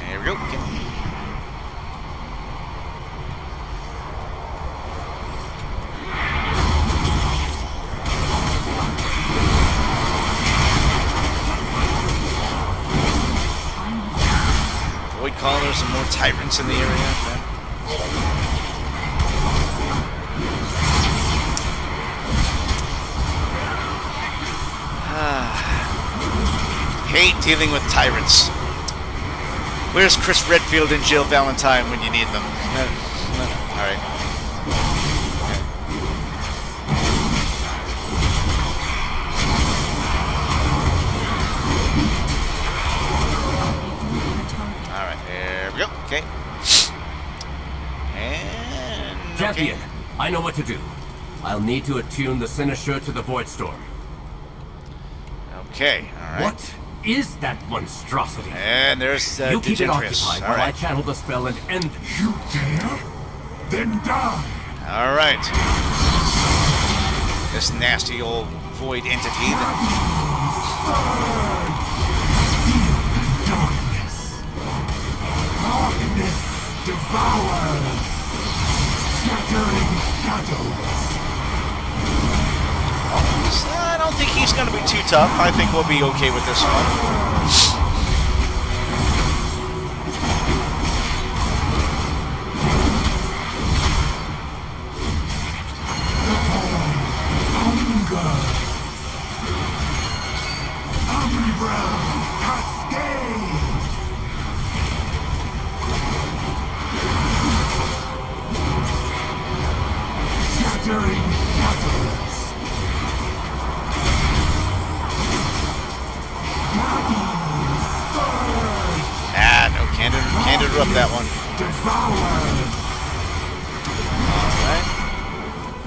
There we go. Okay. Void callers and more tyrants in the area. Okay. Hate dealing with tyrants. Where's Chris Redfield and Jill Valentine when you need them? Alright. Alright, there we go. Okay. And...
Champion, I know what to do. I'll need to attune the Cynosure to the Voidstorm.
Okay, alright.
What is that monstrosity?
And there's
you keep it
Digentress.
occupied
All
while
right.
I channel the spell and end.
You dare? Then die!
All right. This nasty old void entity.
Darkness devours, scattering shadows.
I don't think he's going to be too tough. I think we'll be okay with this one. interrupt that one.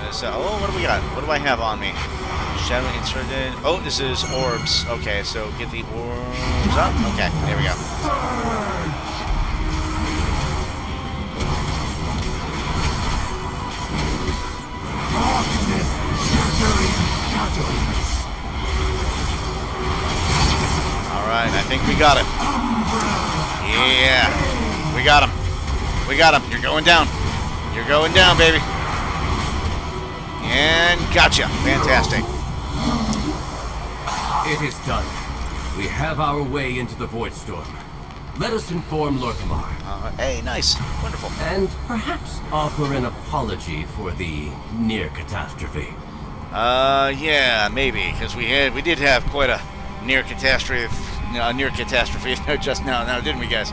Alright. So, oh, what do we got? What do I have on me? Shadow inserted. Oh, this is orbs. Okay, so get the orbs up. Okay, there we go. Alright, I think we got it. Yeah. We got him. We got him. You're going down. You're going down, baby. And gotcha. Fantastic.
It is done. We have our way into the Voidstorm. Let us inform Lor'themar.
Hey, nice. Wonderful.
And perhaps offer an apology for the near catastrophe.
Yeah, maybe, because we did have quite a near catastrophe just now, didn't we, guys?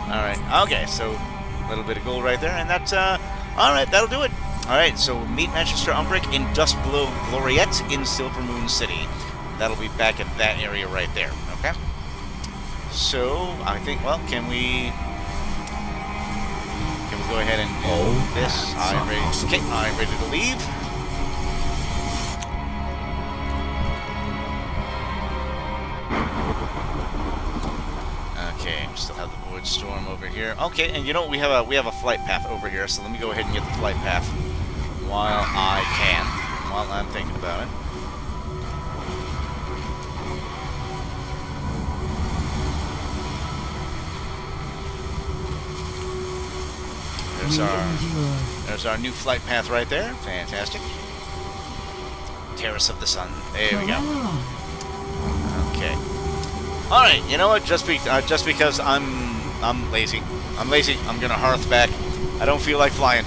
All right. Okay, so a little bit of gold right there, and that's all right. That'll do it. All right. So meet Magister Umbric in Duskglow Gloriette in Silvermoon City. That'll be back in that area right there. Okay. So I think, well, can we go ahead and do this? I'm ready. Okay, I'm ready to leave. Okay, we still have the Voidstorm over here. Okay, and you know what? We have a flight path over here, so let me go ahead and get the flight path while I can, while I'm thinking about it. There's our new flight path right there. Fantastic. Terrace of the Sun. There we go. Okay. All right. You know what? Just because I'm lazy. I'm gonna hearth back. I don't feel like flying.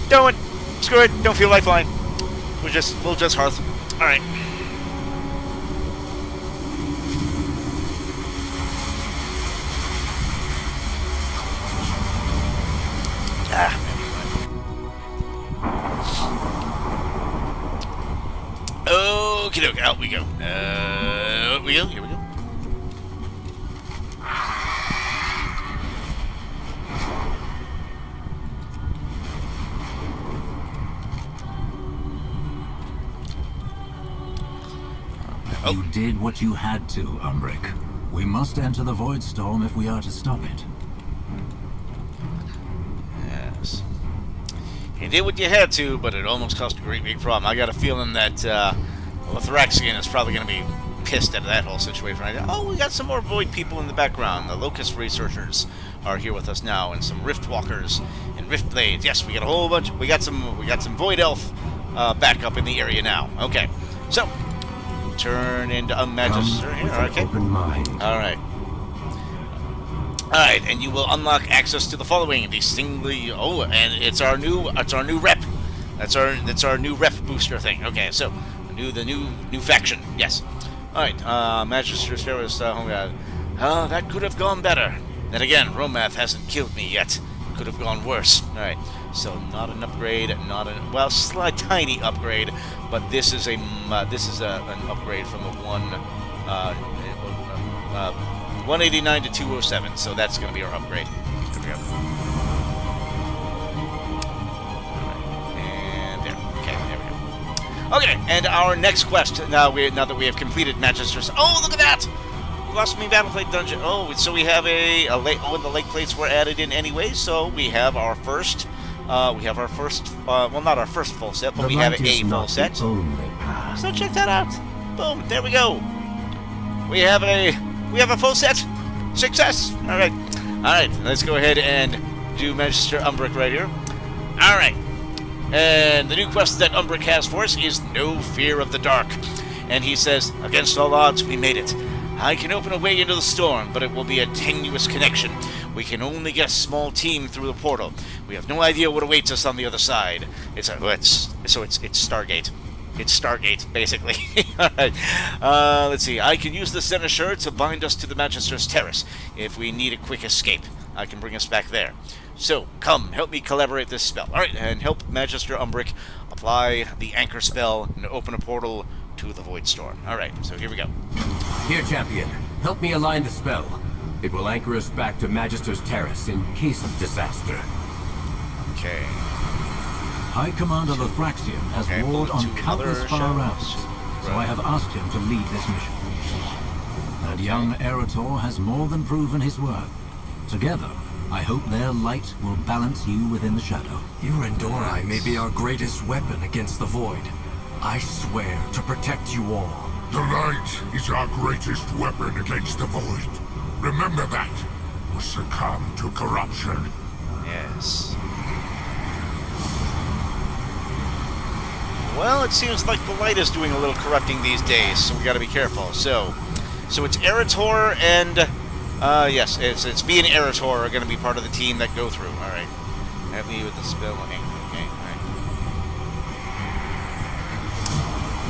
Do it. Screw it. Don't feel like flying. We'll just hearth. All right. Okie doke, out we go. Here we go.
You did what you had to, Umbric. We must enter the Voidstorm if we are to stop it.
Yes. You did what you had to, but it almost caused a great big problem. I got a feeling that Lor'themar is probably going to be pissed at that whole situation right now. Oh, we got some more Void people in the background. The Locust researchers are here with us now, and some Rift Walkers and Rift Blades. Yes, we got a whole bunch. We got some Void Elf back up in the area now. Okay, so turn into a Magister here. Okay. All right. Alright, and you will unlock access to the following. And it's our new rep. That's our new rep booster thing. Okay, so the new faction. Yes. Alright, Magisters Terrace, oh god. That could have gone better. Then again, Rommel hasn't killed me yet. Could have gone worse. Alright. So not an upgrade, slight tiny upgrade, but this is an upgrade from a 189 to 207, so that's going to be our upgrade. There we go. And there. Okay, there we go. Okay, and our next quest, now that we have completed Magisters... Oh, look at that! Lost Me Battle Plate Dungeon. Oh, so we have the lake plates were added in anyway, so we have our first... well, not our first full set, but we have a full set. So check that out. Boom, there we go. We have a full set. Success. All right, let's go ahead and do Magister Umbric right here. All right, and the new quest that Umbric has for us is No Fear of the Dark. And he says, against all odds, we made it. I can open a way into the storm, but it will be a tenuous connection. We can only get a small team through the portal. We have no idea what awaits us on the other side. It's Stargate. It's Stargate, basically. Alright, let's see. I can use the Seneschur to bind us to the Magisters Terrace. If we need a quick escape, I can bring us back there. So, come, help me collaborate this spell. Alright, and help Magister Umbric apply the anchor spell and open a portal to the Voidstorm. Alright, so here we go.
Here, champion. Help me align the spell. It will anchor us back to Magisters Terrace in case of disaster.
Okay.
High Commander Lothraxion has
Okay,
warred
pull
on
two
countless
other
far
shadows.
routes, so I have asked him to lead this mission. And young Arator has more than proven his worth. Together, I hope their light will balance you within the shadow.
You ren'dorei may be our greatest weapon against the Void. I swear to protect you all.
The light is our greatest weapon against the Void. Remember that, or succumb to corruption.
Yes. Well, it seems like the light is doing a little corrupting these days, so we gotta be careful. So it's Arator and, yes, it's me and Arator are gonna be part of the team that go through. Alright. Help me with the spell. Okay,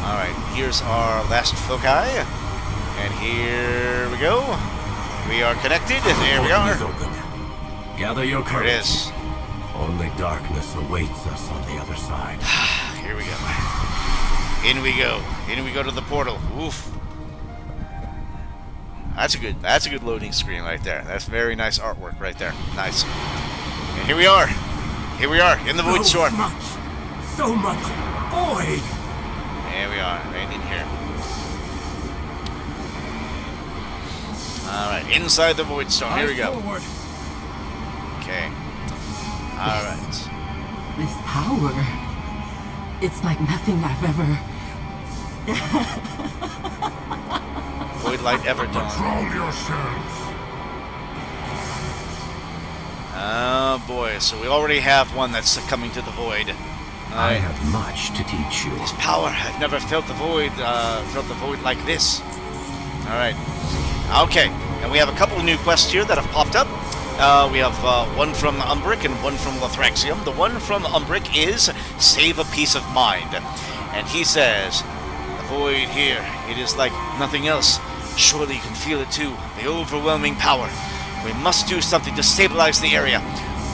alright. Alright, here's our last foci. And here we go. We are connected, and there we are.
Gather your
There it
courage.
is.
Only darkness awaits us on the other side.
Here we go. In we go. In we go to the portal. Oof. That's a good loading screen right there. That's very nice artwork right there. Nice. And here we are. Here we are in the Voidstorm.
So much void.
There we are, right in here. Alright, inside the Voidstorm. Here we go.
Forward.
Okay. Alright.
This power, it's like nothing I've ever...
Void light ever done.
Control yourselves.
Oh boy, so we already have one that's succumbing to the void.
I have much to teach you.
This power, I've never felt the void like this. Alright. Okay, and we have a couple of new quests here that have popped up. We have one from Umbric and one from Lothraxion. The one from Umbric is Save a Peace of Mind. And he says, the void here, it is like nothing else. Surely you can feel it too, the overwhelming power. We must do something to stabilize the area.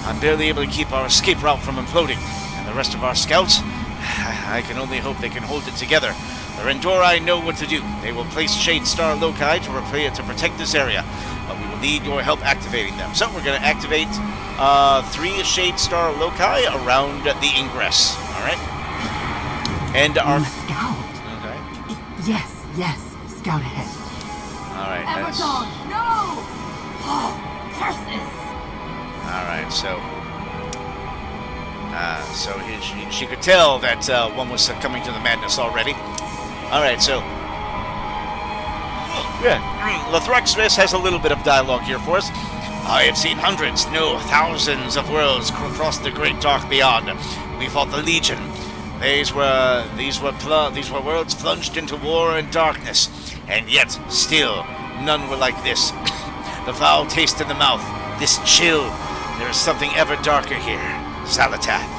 I'm barely able to keep our escape route from imploding. And the rest of our scouts, I can only hope they can hold it together. The ren'dorei know what to do. They will place Shade Star Loci to protect this area. But we will need your help activating them. So we're going to activate 3 Shade Star Loci around the ingress. Alright? And our...
Scout?
Okay.
Yes. Scout ahead.
Alright, that's...
Everton, no! Oh, curses!
Alright, so she could tell that one was succumbing to the madness already. Alright, so... Yeah, Lothraxion has a little bit of dialogue here for us. I have seen hundreds, no, thousands of worlds across the great dark beyond. We fought the Legion. These were worlds plunged into war and darkness, and yet, still, none were like this. The foul taste in the mouth, this chill. There is something ever darker here. Xal'atath.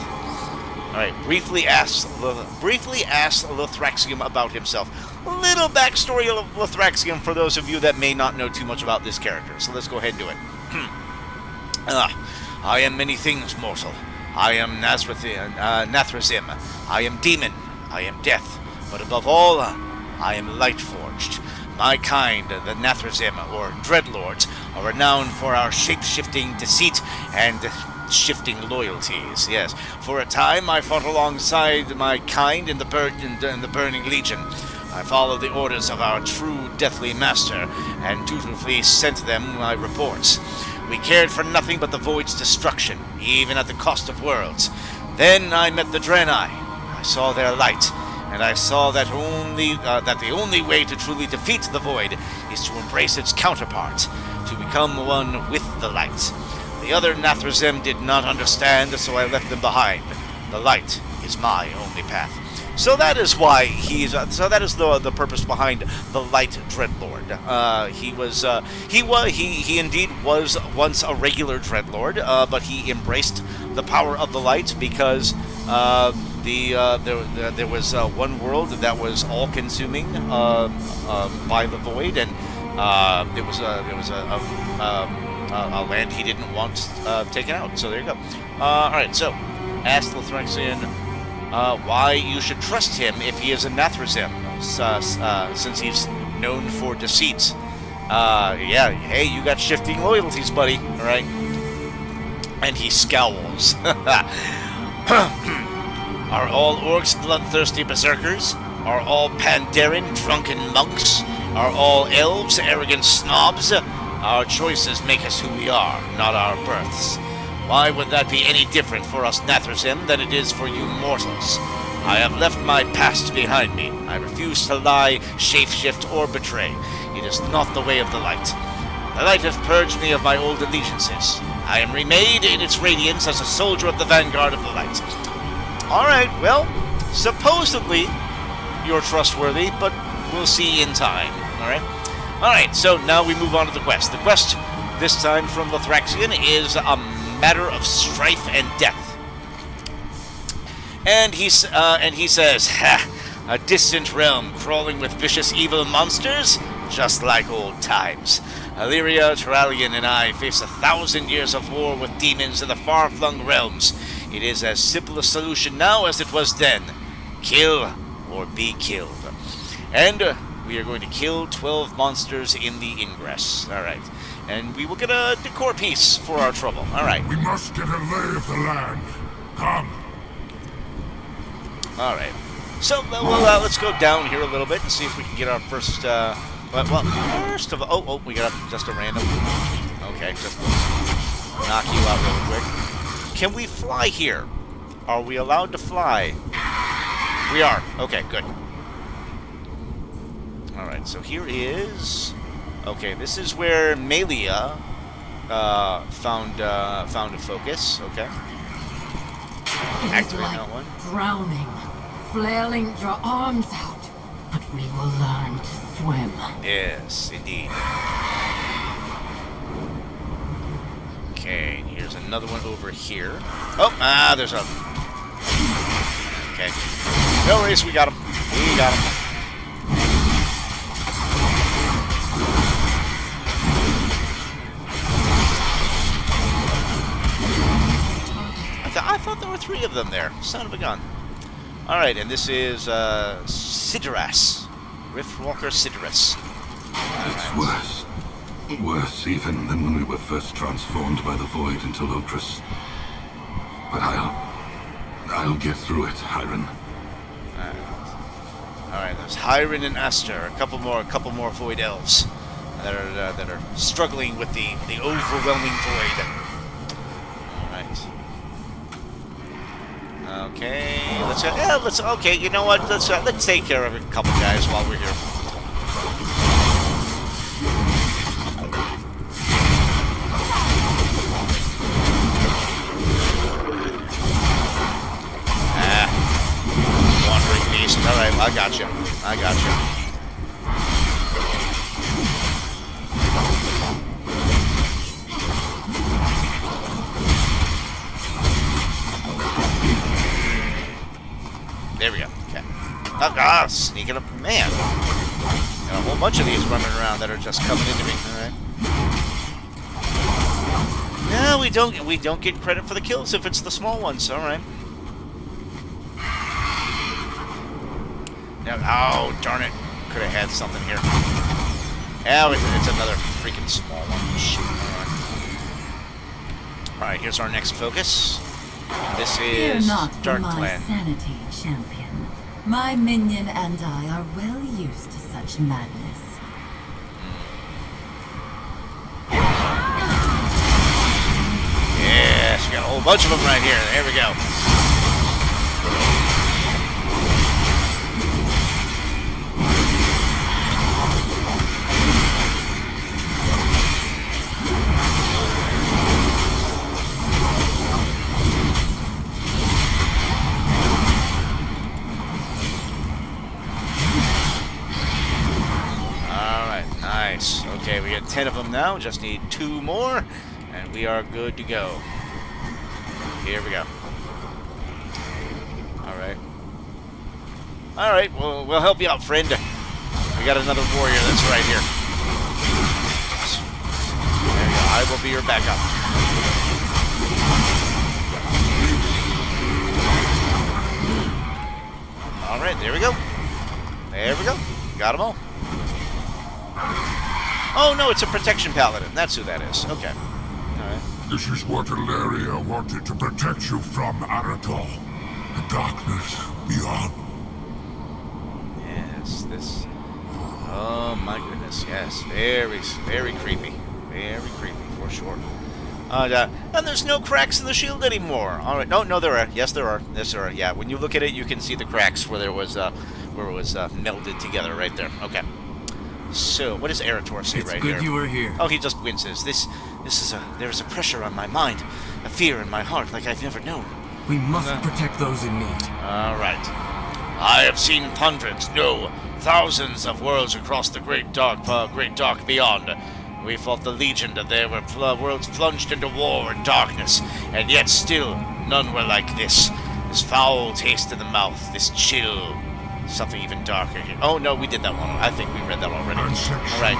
Alright, briefly ask Lothraxion about himself. A little backstory of Lothraxion for those of you that may not know too much about this character. So let's go ahead and do it. I am many things, mortal. I am Nathrazim. I am demon. I am death. But above all, I am light forged. My kind, the Nathrazim, or Dreadlords, are renowned for our shape-shifting deceit and shifting loyalties. Yes, for a time I fought alongside my kind in the Burning Legion. I followed the orders of our true deathly master, and dutifully sent them my reports. We cared for nothing but the Void's destruction, even at the cost of worlds. Then I met the ren'dorei. I saw their light, and I saw that the only way to truly defeat the Void is to embrace its counterpart, to become one with the light. The other Nathrazim did not understand, so I left them behind. The light is my only path. So that is why he's. So that is the purpose behind the Light Dreadlord. He indeed was once a regular Dreadlord, but he embraced the power of the light because there was one world that was all-consuming by the Void, and there was a land he didn't want taken out. So there you go. All right. So ask Lothraxion why you should trust him if he is a Nathrazim, since he's known for deceit. Yeah, hey, you got shifting loyalties, buddy. All right. And he scowls. Are all orcs bloodthirsty berserkers? Are all Pandaren drunken monks? Are all elves arrogant snobs? Our choices make us who we are, not our births. Why would that be any different for us Nathrezim than it is for you mortals? I have left my past behind me. I refuse to lie, shapeshift, or betray. It is not the way of the light. The light has purged me of my old allegiances. I am remade in its radiance as a soldier of the Vanguard of the light. Alright, well, supposedly you're trustworthy, but we'll see in time. Alright, so now we move on to the quest. The quest, this time from Lothraxion, is a matter of strife and death. And he says, "Ha! A distant realm crawling with vicious evil monsters? Just like old times. Alleria, Terralion, and I face 1,000 years of war with demons in the far-flung realms. It is as simple a solution now as it was then. Kill or be killed. And we are going to kill 12 monsters in the ingress. Alright. And we will get a decor piece for our trouble. Alright.
We must get a lay of the land. Come.
Alright. So, let's go down here a little bit and see if we can get our first, first of all... Oh, we got just a random... Okay, just knock you out real quick. Can we fly here? Are we allowed to fly? We are. Okay, good. Alright, so here is... Okay, this is where Melia found a focus. Okay. Activate that one.
Drowning, flailing your arms out, but we will learn to swim.
Yes, indeed. Okay, here's another one over here. Oh, there's a... Okay. No worries, we got him. We got him. I thought there were 3 of them there. Son of a gun. Alright, and this is, Sidoras. Riftwalker Sidoras.
It's worse. Worse even than when we were first transformed by the Void into Locris. But I'll get through it, Hiren.
Alright, there's Hiren and Aster. A couple more Void elves that are struggling with the overwhelming Void. Alright. Okay, okay, you know what, let's take care of a couple guys while we're here. Wandering beast, alright, I got you. There we go. Okay. Sneaking up, man. Got a whole bunch of these running around that are just coming into me. All right. No, we don't get credit for the kills if it's the small ones. All right. Now, oh darn it! Could have had something here. Yeah, it's another freaking small one. Shoot. All right. Here's our next focus. This is Dark Clan.
Sanity, champion. My minion and I are well used to such madness.
Yes, we got a whole bunch of them right here. There we go. Okay, we got 10 of them now. Just need 2 more, and we are good to go. Here we go. All right. We'll help you out, friend. We got another warrior that's right here. There you go. I will be your backup. All right. There we go. There we go. Got them all. Oh, no, it's a protection paladin. That's who that is. Okay. Alright.
This is what Alleria wanted to protect you from, Arator. The darkness beyond.
Yes, this... Oh, my goodness, yes. Very, very creepy. Very creepy, for sure. And there's no cracks in the shield anymore. Alright, no, there are. Yes, there are. Yes, there are. Yeah, when you look at it, you can see the cracks where there was, where it was melded together right there. Okay. So, what does Arator say right here?
It's good you were here.
Oh, he just winces. There's a pressure on my mind, a fear in my heart like I've never known.
We must protect those in need.
Alright. I have seen hundreds, no, thousands of worlds across the great dark beyond. We fought the Legion, and there were worlds plunged into war and darkness, and yet still none were like this. This foul taste in the mouth, this chill, something even darker here. Oh no, we did that one. I think we read that already. Alright.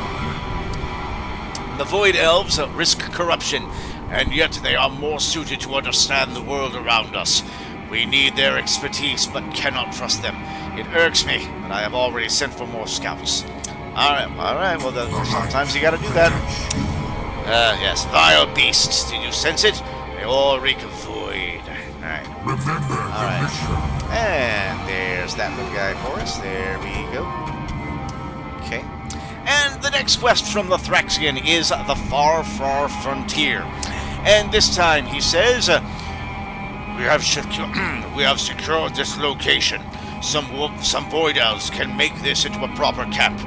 The Void Elves risk corruption, and yet they are more suited to understand the world around us. We need their expertise, but cannot trust them. It irks me, and I have already sent for more scouts. Alright, well, sometimes you gotta do that. Yes, vile beasts, did you sense it? They all reek of void. Alright. Alright. And there's that little guy for us. There we go. Okay. And the next quest from the Thraxian is the Far, Far Frontier. And this time he says, we have secured this location. Some Void Elves can make this into a proper camp.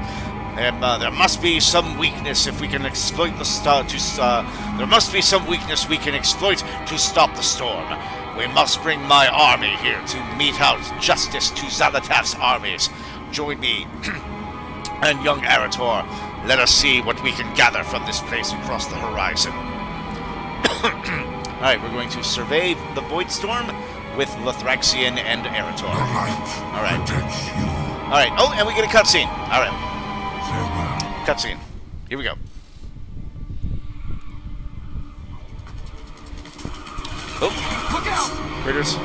There must be some weakness if we can exploit there must be some weakness we can exploit to stop the storm. We must bring my army here to mete out justice to Xal'atath's armies. Join me and young Arator. Let us see what we can gather from this place across the horizon. Alright, we're going to survey the Voidstorm with Thraxian and Arator. Alright. Alright, oh, and we get a cutscene. Alright. Cutscene. Here we go. Oh.
Look out!
Critters.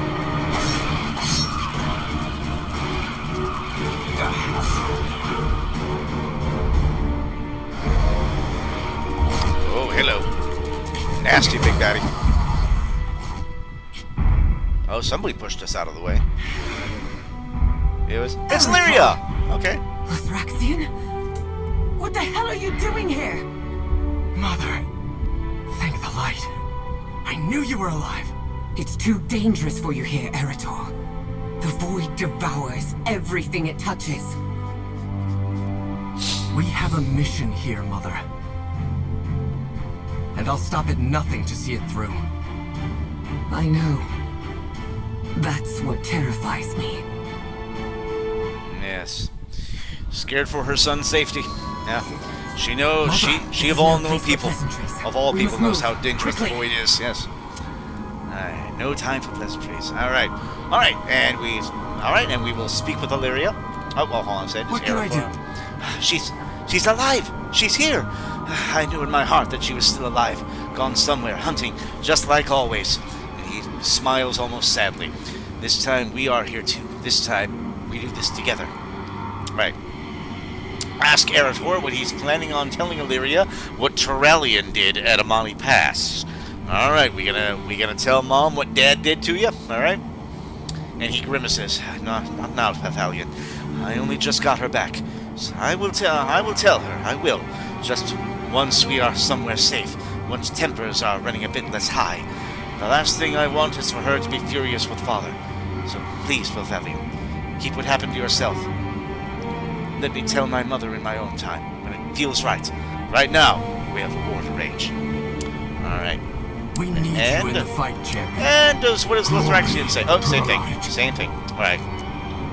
Oh, hello. Nasty big daddy. Oh, somebody pushed us out of the way. It's Alleria! Okay.
Thraxian? What the hell are you doing here?
Mother, thank the light. I knew you were alive.
It's too dangerous for you here, Arator. The void devours everything it touches.
We have a mission here, Mother. And I'll stop at nothing to see it through.
I know. That's what terrifies me.
Yes. Scared for her son's safety. Yeah. She knows,
Mother,
she of all known people, of all people knows how dangerous the void is, yes. Alright, no time for pleasantries. Alright. Alright, and we will speak with Alleria. Oh, well, hold on a second.
What can I do?
She's alive! She's here! I knew in my heart that she was still alive, gone somewhere, hunting, just like always. And he smiles almost sadly. This time we are here too. This time we do this together. Right. Ask Arator what he's planning on telling Alleria what Turallion did at Amani Pass. Alright, we gonna tell Mom what Dad did to you? Alright? And he grimaces. Not now, Pathalion. I only just got her back. So I will tell her. I will. Just once we are somewhere safe. Once tempers are running a bit less high. The last thing I want is for her to be furious with Father. So please, Pathalion, keep what happened to yourself. Let me tell my mother in my own time, when it feels right. Right now, we have a war to rage. Alright.
We need you in the fight, champion.
And what does Thraxian say? Oh, same thing. Same thing. Alright.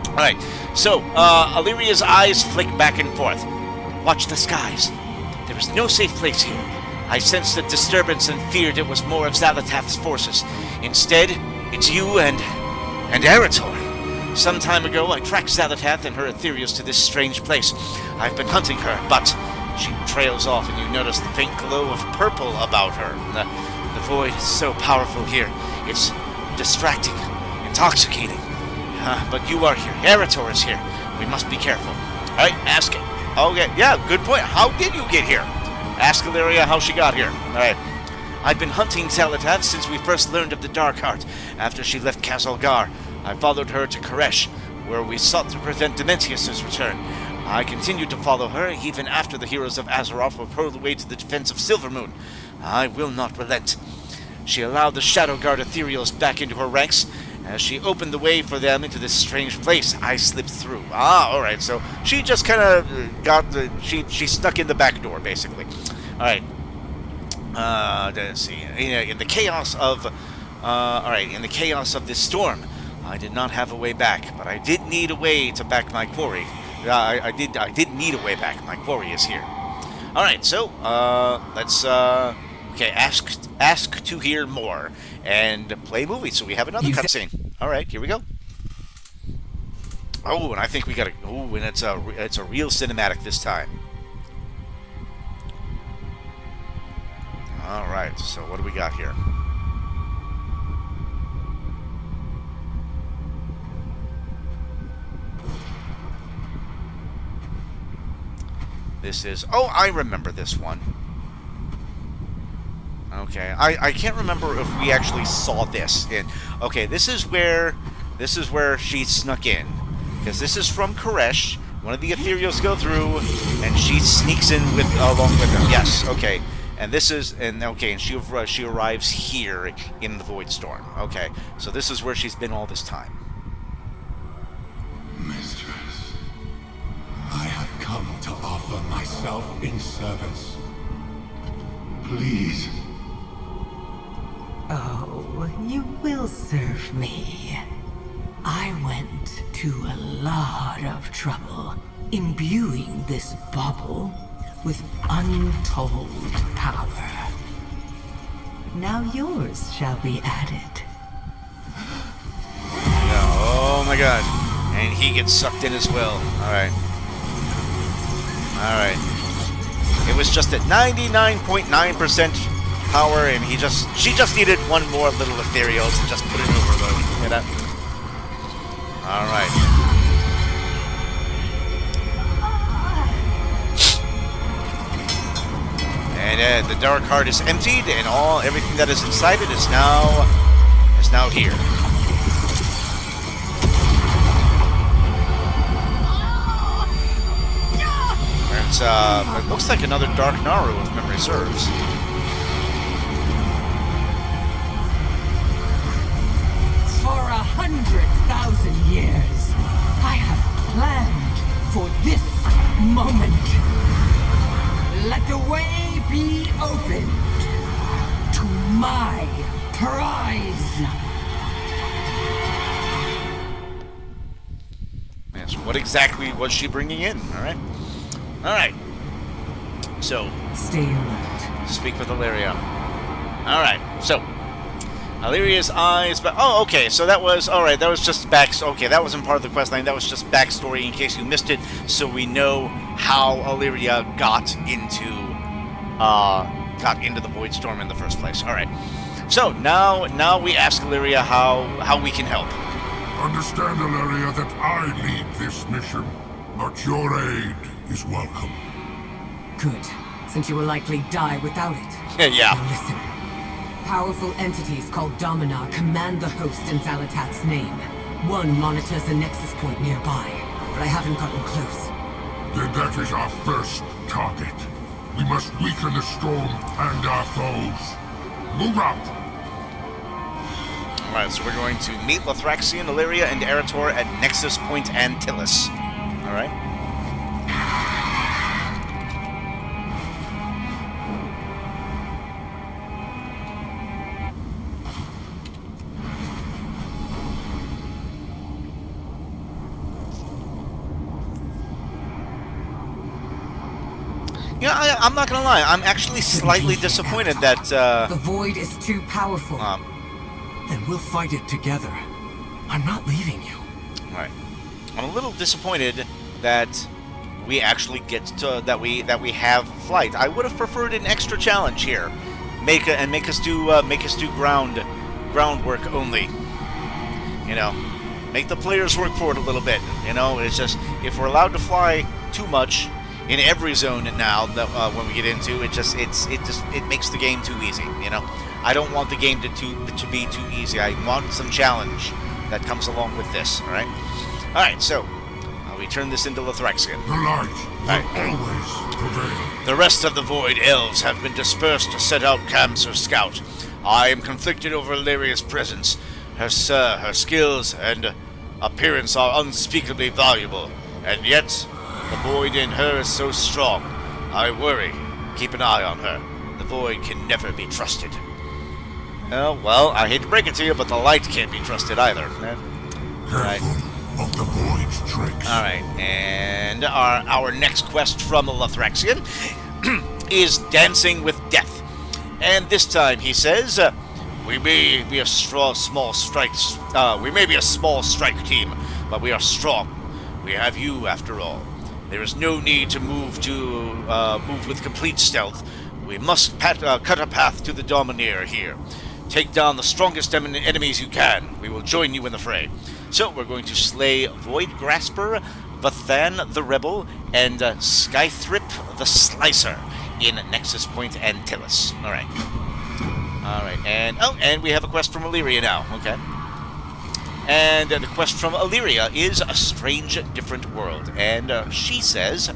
Alright. So, Alleria's eyes flick back and forth. Watch the skies. There is no safe place here. I sensed a disturbance and feared it was more of Xal'atath's forces. Instead, it's you and Arator. Some time ago, I tracked Xal'atath and her Ethereals to this strange place. I've been hunting her, but she trails off and you notice the faint glow of purple about her. The void is so powerful here. It's distracting, intoxicating. But you are here. Arator is here. We must be careful. Alright, ask Okay, yeah, good point. How did you get here? Ask Alleria how she got here. Alright. I've been hunting Xal'atath since we first learned of the Dark Art. After she left Kazalgar, I followed her to Koresh, where we sought to prevent Dementius' return. I continued to follow her even after the heroes of Azeroth were hurled away to the defense of Silvermoon. I will not relent. She allowed the Shadow Guard Ethereals back into her ranks. As she opened the way for them into this strange place, I slipped through. Alright, so she just kind of got the... She stuck in the back door, basically. Alright. Let's see. In the chaos of... Alright, in the chaos of this storm, I did not have a way back, but I did need a way to back my quarry. I did need a way back. My quarry is here. Alright, so, let's, okay, ask to hear more, and play movie, so we have another cutscene. Alright, here we go. Oh, and I think we got a, oh, and it's a real cinematic this time. Alright, so what do we got here? This is... Oh, I remember this one. Okay, I can't remember if we actually saw this in... Okay, this is where she snuck in. Because this is from Koresh. One of the Ethereals go through, and she sneaks in with along with them. Yes, okay. And this is... And she arrives here in the Voidstorm. Okay, so this is where she's been all this time.
Mistress, I have come to offer myself in service. Please.
Oh, you will serve me. I went to a lot of trouble imbuing this bauble with untold power. Now yours shall be added.
Oh my god. And he gets sucked in as well. Alright. Alright. It was just at 99.9% power, and she just needed one more little ethereal to just put it overload. You know? Alright. And the Dark Heart is emptied, and everything that is inside it is now here. It looks like another Dark Naru, if memory serves.
For 100,000 years, I have planned for this moment. Let the way be opened to my prize.
Yes, what exactly was she bringing in? Alright. Alright. So,
stay alert.
Speak with Alleria. Alright, so Alleria's eyes, but oh, okay, so that was alright, that was just okay, that wasn't part of the questline, that was just backstory in case you missed it, so we know how Alleria got into the Voidstorm in the first place. Alright. So now we ask Alleria how we can help.
Understand, Alleria, that I lead this mission, but your aid is welcome.
Good, since you will likely die without it.
Yeah.
Now listen. Powerful entities called Dominar command the host in Xal'atath's name. One monitors the nexus point nearby, but I haven't gotten close.
Then that is our first target. We must weaken the storm and our foes. Move out!
Alright, so we're going to meet Lothraxion, Alleria, and Arator at Nexus Point Antilles. Alright. Yeah, I'm not gonna lie. I'm actually slightly disappointed that,
the void is too powerful.
Then we'll fight it together. I'm not leaving you.
Right. I'm a little disappointed that we actually get to that we have flight. I would have preferred an extra challenge here. Make us do groundwork only. You know, make the players work for it a little bit. You know, it's just if we're allowed to fly too much, in every zone now that when we get into it, it makes the game too easy. You know, I don't want the game to be too easy. I want some challenge that comes along with this. All right. So we turn this into Lor'themar.
The light will always prevail.
The rest of the Void Elves have been dispersed to set out camps or scout. I am conflicted over Alleria's presence. Her skills and appearance are unspeakably valuable, and yet the Void in her is so strong. I worry. Keep an eye on her. The Void can never be trusted. Oh, well, I hate to break it to you, but the light can't be trusted either.
Careful of the Void's tricks.
Alright, and our next quest from Lor'themar is Dancing with Death. And this time he says, we may be a small strike team, but we are strong. We have you, after all. There is no need to move with complete stealth. We must cut a path to the Domineer here. Take down the strongest enemies you can. We will join you in the fray. So we're going to slay Void Grasper, Vathan the Rebel, and Skythrip the Slicer in Nexus Point Antilles. Alright, and we have a quest from Alleria now. Okay. And the quest from Alleria is A Strange Different World. And she says,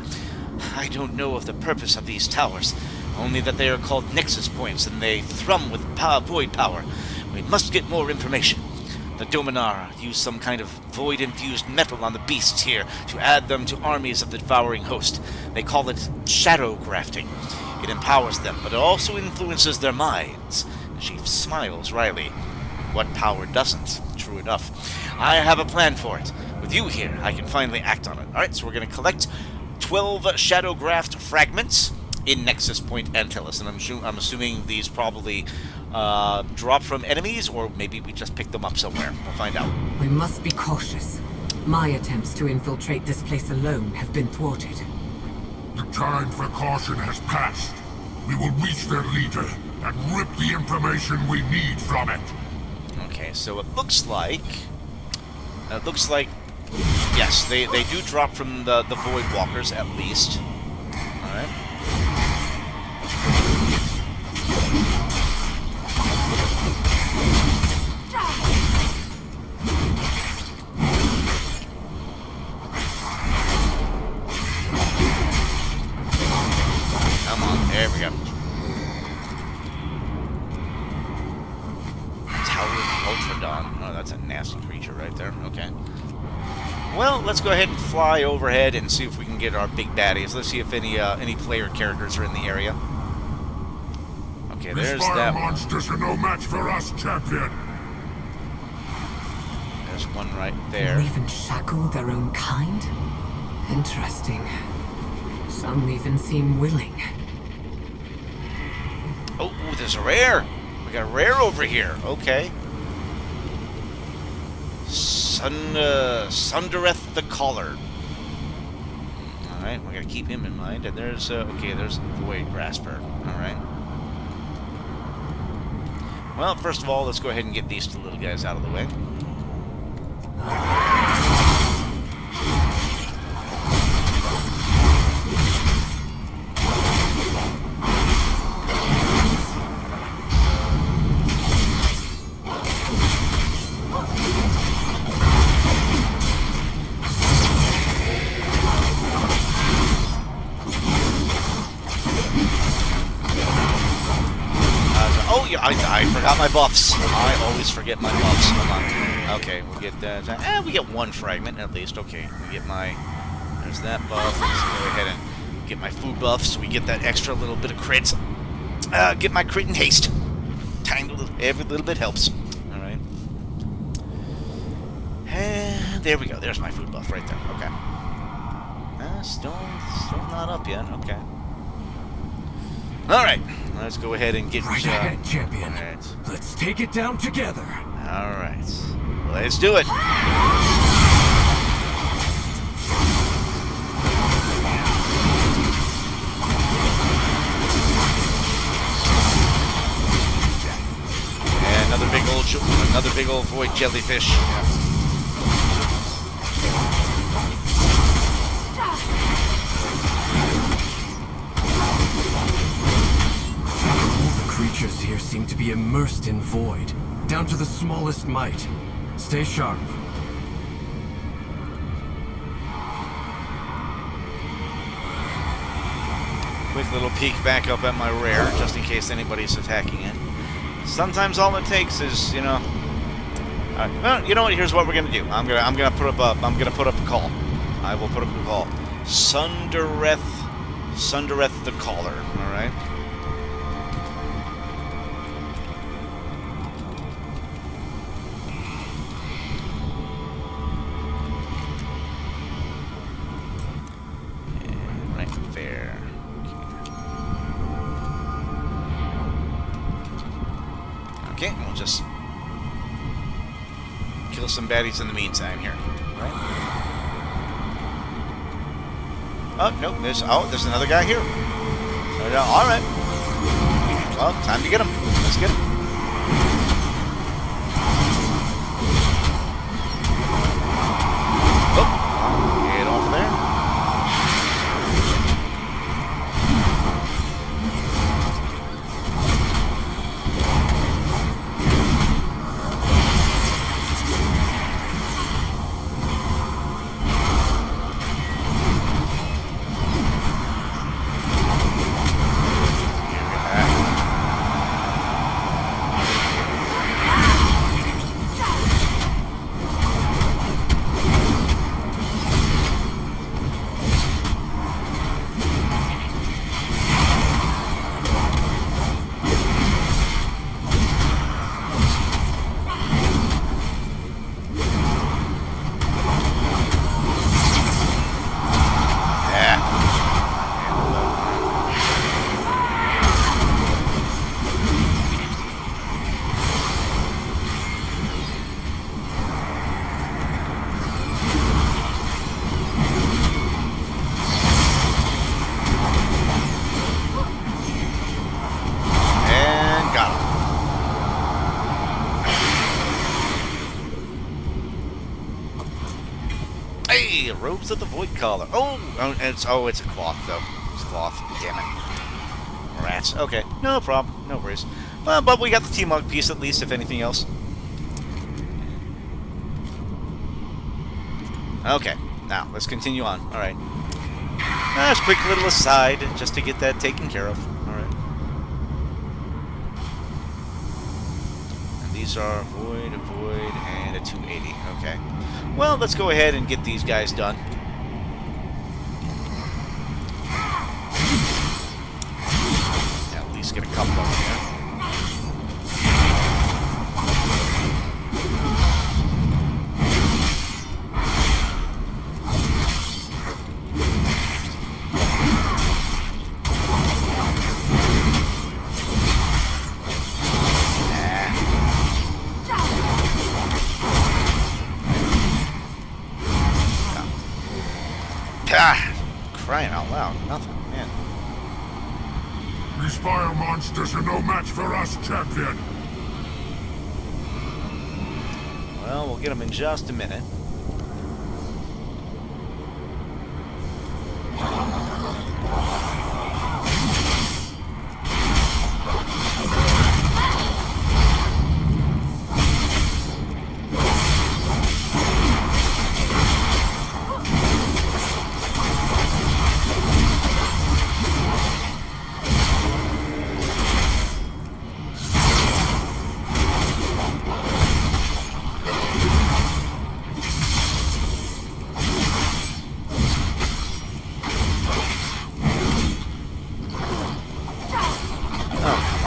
I don't know of the purpose of these towers, only that they are called Nexus Points and they thrum with void power. We must get more information. The Dominar use some kind of void-infused metal on the beasts here to add them to armies of the devouring host. They call it shadow grafting. It empowers them, but it also influences their minds. She smiles wryly. What power doesn't? True enough. I have a plan for it. With you here, I can finally act on it. Alright, so we're going to collect 12 shadow graft fragments in Nexus Point Antilles, and I'm assuming these probably drop from enemies, or maybe we just pick them up somewhere. We'll find out.
We must be cautious. My attempts to infiltrate this place alone have been thwarted.
The time for caution has passed. We will reach their leader and rip the information we need from it.
Okay, so it looks like yes, they do drop from the Void Walkers at least. All right. Come on, there we go. Ultradon. Oh, that's a nasty creature right there. Okay. Well, let's go ahead and fly overhead and see if we can get our big baddies. Let's see if any player characters are in the area. Okay, there's that one.
Monsters are no match for us, champion.
There's one right there.
They even shackle their own kind? Interesting. Some even seem willing.
Oh, there's a rare. We got a rare over here. Okay. Sundereth the Caller. Alright, we're going to keep him in mind. And there's, okay, there's Void Grasper. Alright. Well, first of all, let's go ahead and get these two little guys out of the way. I forgot my buffs. I always forget my buffs. Hold on. Okay, we get that. We get one fragment at least. Okay, we get my. There's that buff. Let's go ahead and get my food buff, so we get that extra little bit of crits. Get my crit and haste. Tiny little, every little bit helps. All right. And there we go. There's my food buff right there. Okay. Still not up yet. Okay. All right, let's go ahead and get
right ahead, champion.
Right.
Let's take it down together.
All right, let's do it. And another big old void jellyfish. Yeah.
creatures here seem to be immersed in void, down to the smallest mite. Stay sharp.
Quick little peek back up at my rear, just in case anybody's attacking it. Sometimes all it takes is, you know. Well, you know what? Here's what we're gonna do. I'm gonna put up a call. I will put up a call. Sundereth the Caller. All right. And right there. Okay, we'll just kill some baddies in the meantime here. Right? Oh, nope, there's another guy here. Alright. Well, time to get him. Let's get him. Oh, get off of there. Robes of the Void Collar. It's a cloth though. It's cloth. Damn it. Rats. Okay, no problem. No worries. But we got the T-Mug piece at least, if anything else. Okay, now let's continue on. All right. Just a quick little aside, just to get that taken care of. All right. And these are void, and a 280. Okay. Well, let's go ahead and get these guys done. At least get a couple of them here. Crying out loud. Nothing, man.
These fire monsters are no match for us, champion.
Well, we'll get them in just a minute.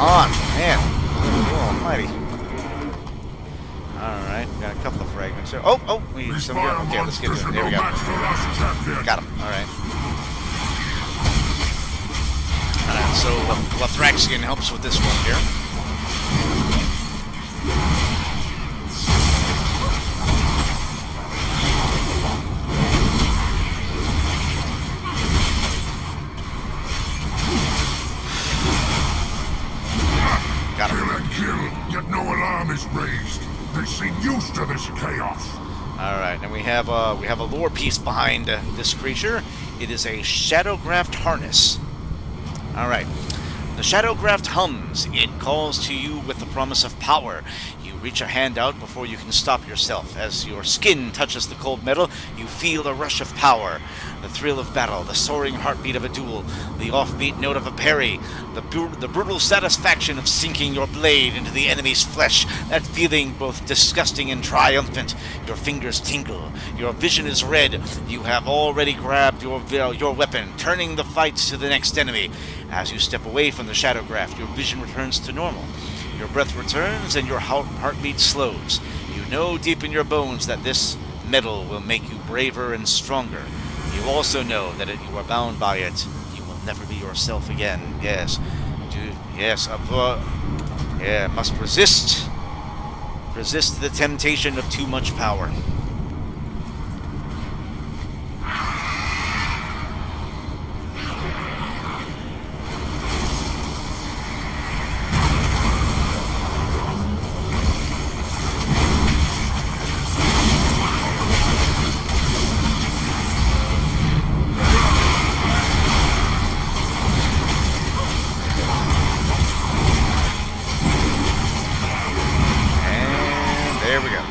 On, man. Oh, almighty. Alright, got a couple of fragments there. Oh, we need some. Okay, let's get to it. There we go. Got him. Alright. Alright, so Lor'thraxian helps with this one here.
Yet no alarm is raised. They seem used to this chaos.
All right, and we have a lore piece behind this creature. It is a shadowgraphed harness. All right, The Shadowcraft hums. It calls to you with the promise of power. You reach a hand out before you can stop yourself. As your skin touches the cold metal, you feel a rush of power. The thrill of battle, the soaring heartbeat of a duel, the offbeat note of a parry, the brutal satisfaction of sinking your blade into the enemy's flesh, that feeling both disgusting and triumphant. Your fingers tingle, your vision is red, you have already grabbed your weapon, turning the fight to the next enemy. As you step away from the Shadowcraft, your vision returns to normal. Your breath returns and your heartbeat slows. You know deep in your bones that this metal will make you braver and stronger. You also know that if you are bound by it, you will never be yourself again. Yes. Must resist. Resist the temptation of too much power.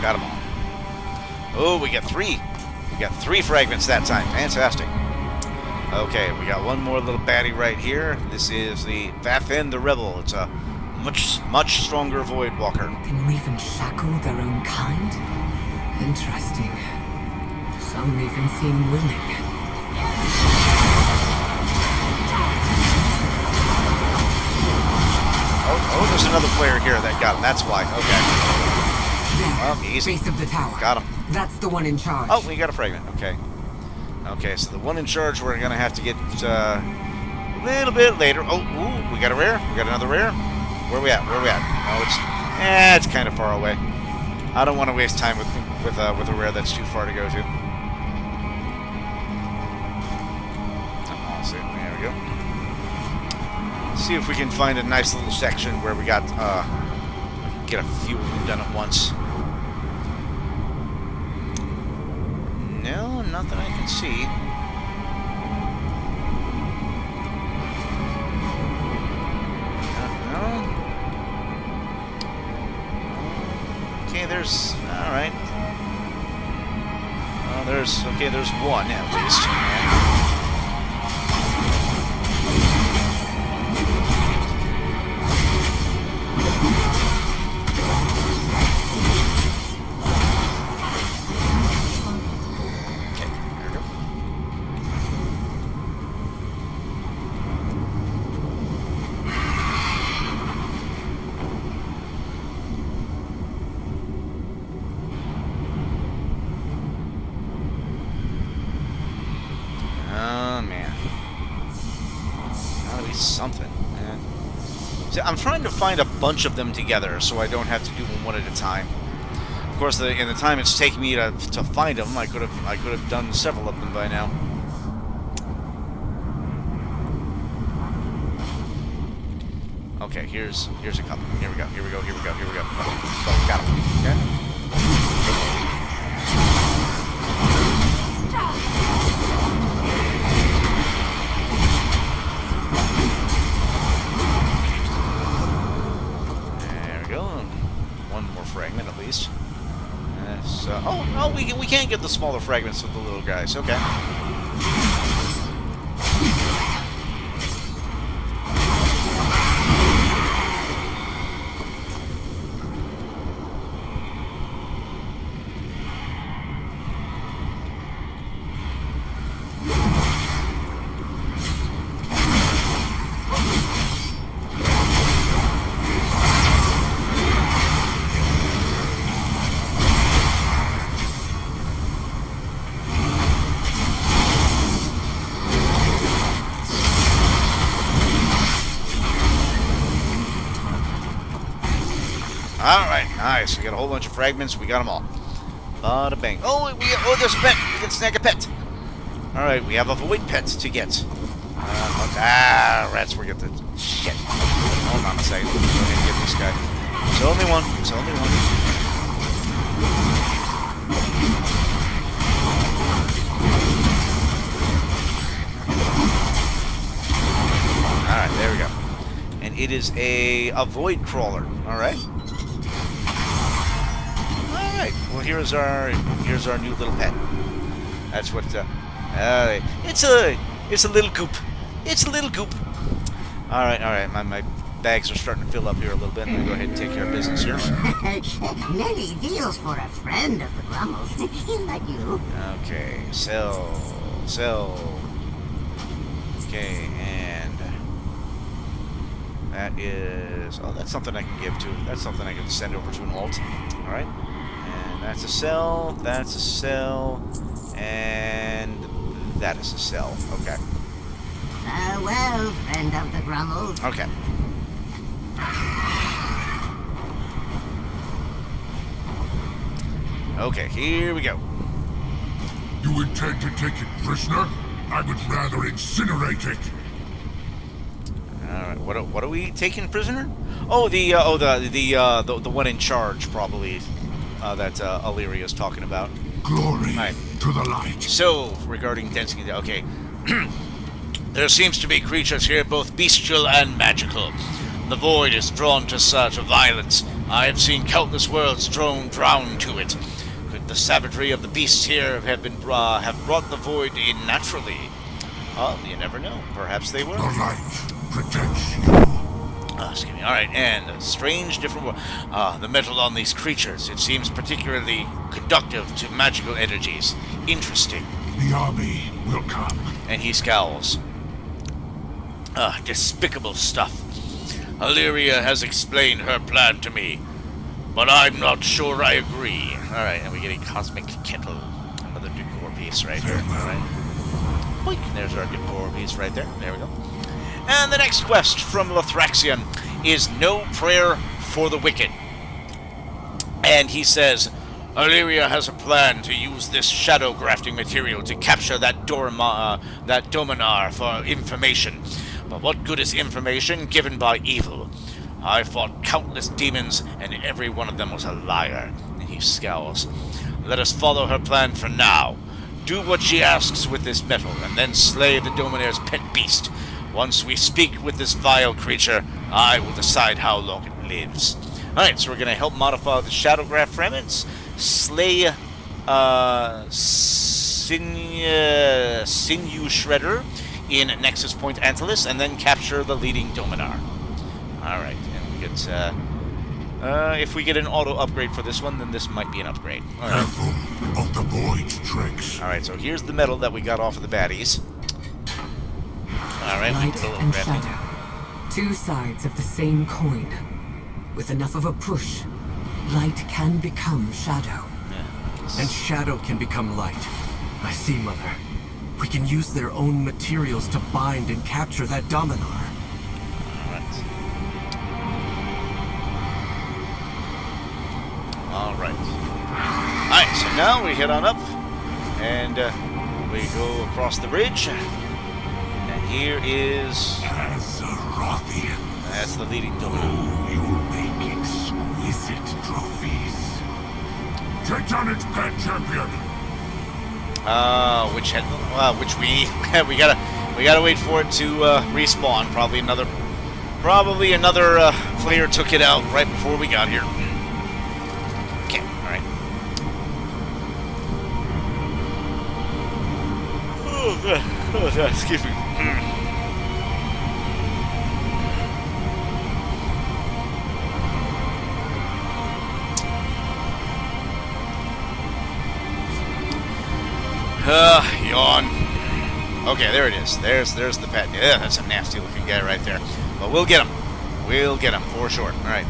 Got them all. Oh, we got three. We got 3 fragments that time. Fantastic. Okay, we got one more little baddie right here. This is the Vathen the Rebel. It's a much stronger Void Walker.
Can even shackle their own kind? Interesting. Some even seem willing.
Oh, there's another player here that got him. That's why. Okay.
There,
Easy.
base of the tower.
Got him.
That's the one in charge.
Oh, we got a fragment. Okay. Okay, so the one in charge we're going to have to get a little bit later. Oh, ooh, we got a rare. We got another rare. Where we at? Oh, it's kind of far away. I don't want to waste time with a rare that's too far to go to. So, there we go. See if we can find a nice little section where we got get a few of them done at once. No, not that I can see. No. Okay, there's... Alright. There's one at least. Something. See, I'm trying to find a bunch of them together so I don't have to do them one at a time. Of course, in the time it's taking me to find them, I could have done several of them by now. Okay, here's a couple. Here we go. Oh, got him. Okay. Fragment at least. We can't get the smaller fragments with the little guys. Okay. Alright, nice. We got a whole bunch of fragments. We got them all. Bada bang. Oh, there's a pet. We can snag a pet. Alright, we have a void pet to get. Rats, we get the shit. Hold on a second. Go ahead and get this guy. It's only one. It's only one. Alright, there we go. And it is a void crawler. All right. All right. Well, here's our new little pet. That's what. It's a little goop. It's a little goop. All right. My bags are starting to fill up here a little bit. I'm gonna go ahead and take care of business here.
Many deals for a friend of the Rommels. Like you.
Okay. Sell. Okay, and that is... Oh, that's something I can give to. That's something I can send over to an alt. All right. And that's a sell. That's a sell. And that is a sell. Okay.
Farewell, friend of the Rommels.
Okay. Okay, here we go.
You intend to take it prisoner? I would rather incinerate it.
All right, what are we taking prisoner? Oh, the one in charge, probably, that Alleria is talking about.
Glory
right.
to the light.
So, regarding density, okay. There seems to be creatures here, both bestial and magical. The void is drawn to such violence. I have seen countless worlds drowned to it. Could the savagery of the beasts here have brought the void in naturally? Oh, you never know. Perhaps they were.
The light protects you.
Excuse me. All right, and a strange, different world. The metal on these creatures. It seems particularly conductive to magical energies. Interesting.
The army will come.
And he scowls. Despicable stuff. Alleria has explained her plan to me, but I'm not sure I agree. Alright, and we get a cosmic kettle. Another decor piece right here. Alright. Boink. There's our decor piece right there. There we go. And the next quest from Lothraxion is No Prayer for the Wicked. And he says, Alleria has a plan to use this shadow grafting material to capture that Dominar for information. But what good is information given by evil? I fought countless demons, and every one of them was a liar. And he scowls. Let us follow her plan for now. Do what she asks with this metal, and then slay the Dominar's pet beast. Once we speak with this vile creature, I will decide how long it lives. Alright, so we're going to help modify the shadow graph fragments, slay Sinew Shredder in Nexus Point Antilus, and then capture the leading Dominar. Alright, and we get, if we get an auto upgrade for this one, then this might be an upgrade. Alright.
Careful of the void's tricks.
Alright, so here's the metal that we got off of the baddies. Alright,
Light and shadow. Two sides of the same coin. With enough of a push, light can become shadow.
And shadow can become light. I see, Mother. We can use their own materials to bind and capture that Dominar.
Alright. Alright, so now we head on up, and we go across the bridge. And here is...
Azerothian.
That's the leading Dominar.
Oh, you'll make exquisite trophies. Titanic pet champion.
Which we gotta wait for it to respawn. Probably another player took it out right before we got here. Okay, all right. Oh, excuse me. Yawn. Okay, there it is. There's the pet. Yeah, that's a nasty looking guy right there. But we'll get him. We'll get him for sure. All right.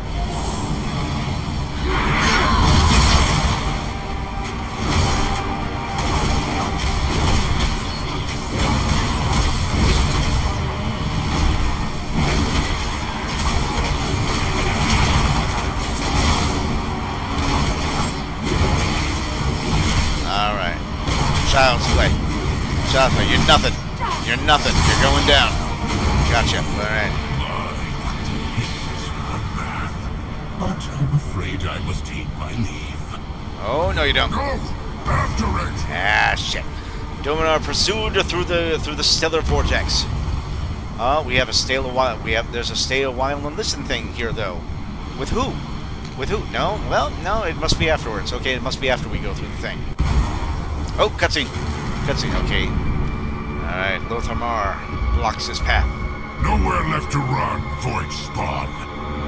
Child's play. Child's play. You're nothing. You're nothing. You're going down. Gotcha. Alright.
But I'm afraid I must take my leave.
Oh, no you don't.
Go! After it!
Ah, shit. Dominar pursued through the stellar vortex. We have a stay a while. There's a stay a while and listen thing here, though. With who? With who? No? Well, no, it must be afterwards. Okay, it must be after we go through the thing. Oh, cutscene. Cutscene, okay. Alright, Lor'themar blocks his path.
Nowhere left to run, Voidstorm.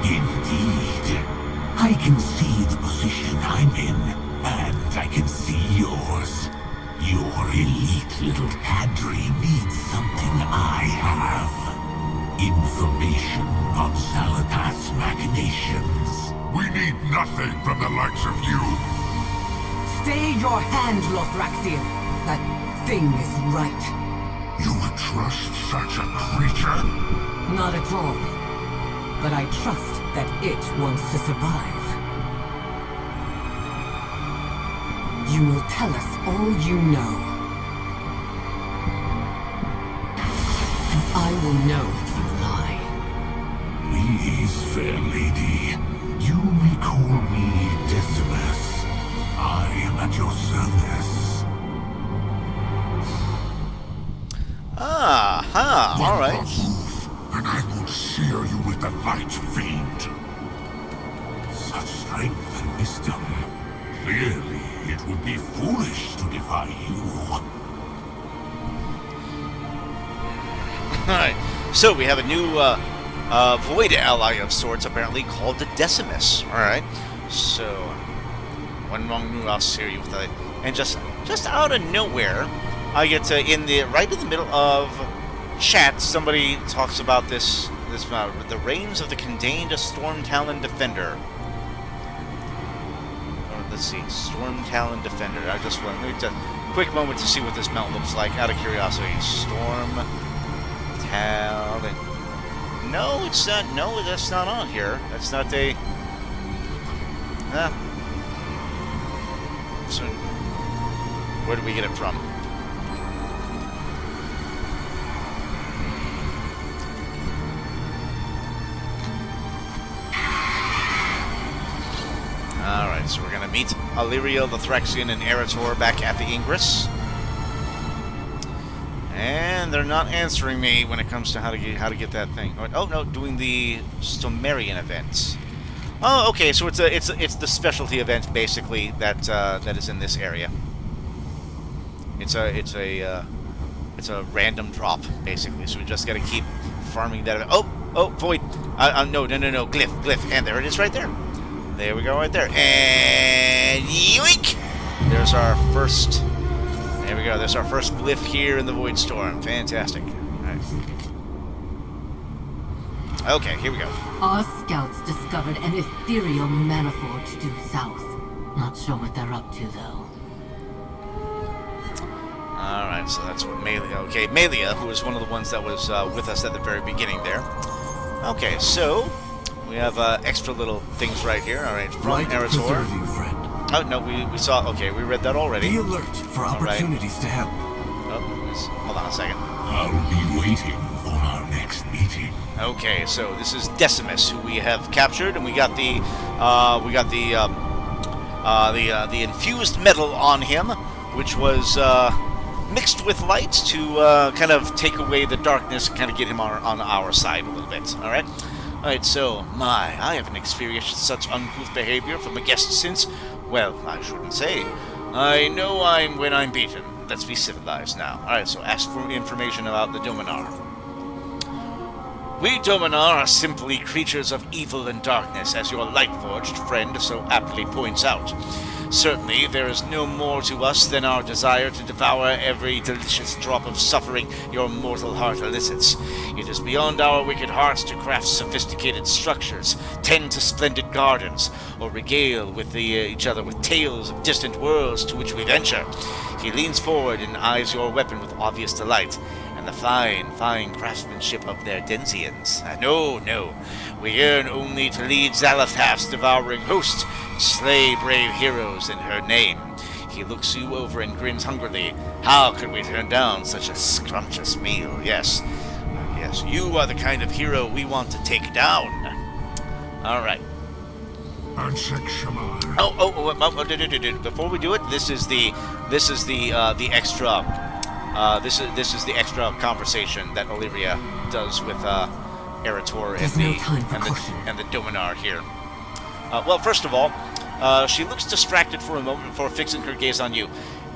Indeed. I can see the position I'm in, and I can see yours. Your elite little cadre needs something I have. Information on Xal'atath's machinations.
We need nothing from the likes of you.
Stay your hand, Lothraxian. That thing is right.
You would trust such a creature?
Not at all. But I trust that it wants to survive. You will tell us all you know. And I will know if you lie.
Please, fair lady, you may call me Decimus. I am at your service.
All right.
Move, and I will sear you with the light fiend.
Such strength and wisdom. Clearly, it would be foolish to defy you.
Alright, so we have a new void ally of sorts, apparently, called the Decimus. Alright, so one wrong move, I'll sear you with that. And just out of nowhere, I get right in the middle of chat, somebody talks about this the reigns of the contained Storm Talon Defender. Let's see, Storm Talon Defender. I just want a quick moment to see what this mount looks like, out of curiosity. Storm Talon. No, it's not. No, that's not on here. That's not a. So, where did we get it from? Alright, so we're going to meet Alleria, Lothraxian, and Arator back at the Ingress. And they're not answering me when it comes to how to get that thing. Oh no, doing the Stomarian event. Oh, okay, so it's the specialty event basically that is in this area. It's a random drop basically. So we just got to keep farming that. Oh, void. No, glyph, and there it is right there. There we go, right there. And yoink! There's our first. There we go. There's our first glyph here in the Voidstorm. Fantastic. All right. Okay, here we go.
Our scouts discovered an ethereal manifold due south. Not sure what they're up to, though.
All right, so that's what Malia. Okay, Malia, who was one of the ones that was with us at the very beginning there. Okay, so. We have extra little things right here. All right, from Arator.
You, friend.
Oh no, we saw. Okay, we read that already.
Be alert for opportunities to help.
Oh, hold on a second.
I'll be waiting for our next meeting.
Okay, so this is Decimus, who we have captured, and we got the infused metal on him, which was mixed with light to kind of take away the darkness, and kind of get him on our side a little bit. All right. Alright, so, I haven't experienced such uncouth behavior from a guest since, well, I shouldn't say. I know when I'm beaten. Let's be civilized now. Alright, so ask for information about the Dominar. We Dominar are simply creatures of evil and darkness, as your light-forged friend so aptly points out. Certainly, there is no more to us than our desire to devour every delicious drop of suffering your mortal heart elicits. It is beyond our wicked hearts to craft sophisticated structures, tend to splendid gardens, or regale with each other with tales of distant worlds to which we venture. He leans forward and eyes your weapon with obvious delight, and the fine craftsmanship of their Denzians. No. We yearn only to lead Xal'atath's devouring host, and slay brave heroes in her name. He looks you over and grins hungrily. How could we turn down such a scrumptious meal? Yes, you are the kind of hero we want to take down. All right. Before we do it, this is the extra This is the extra conversation that Alleria does with Arator and the Dominar here. Well, first of all, she looks distracted for a moment before fixing her gaze on you.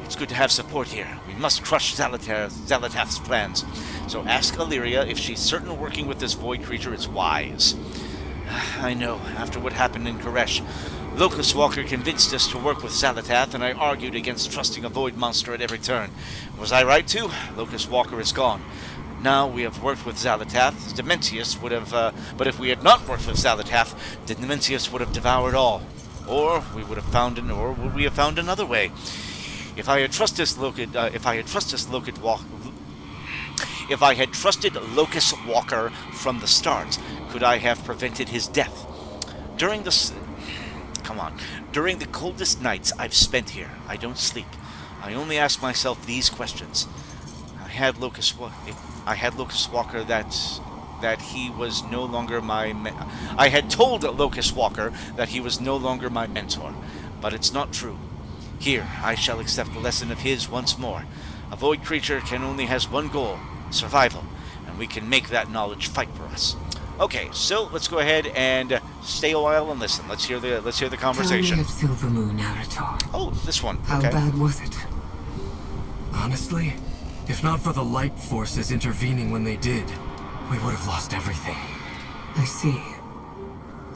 It's good to have support here. We must crush Zalatath's plans. So ask Alleria if she's certain working with this void creature is wise. I know, after what happened in Koresh, Locust Walker convinced us to work with Zalatath, and I argued against trusting a void monster at every turn. Was I right to? Locust Walker is gone. Now we have worked with Zalatath. Dementius would have, but if we had not worked with Zalatath, Dementius would have devoured all. Or we would have found another way. If I had trusted Locust Walker from the start, could I have prevented his death? During the coldest nights I've spent here, I don't sleep. I only ask myself these questions. I had Locust Walker that he was no longer I had told Locust Walker that he was no longer my mentor, but it's not true. Here, I shall accept the lesson of his once more. A void creature only has one goal, survival, and we can make that knowledge fight for us. Okay, so let's go ahead and stay a while and listen. Let's hear the conversation.
Tell me of Silver Moon, Arator.
Oh, this one.
How
okay.
bad was it?
Honestly, if not for the light forces intervening when they did, we would have lost everything.
I see.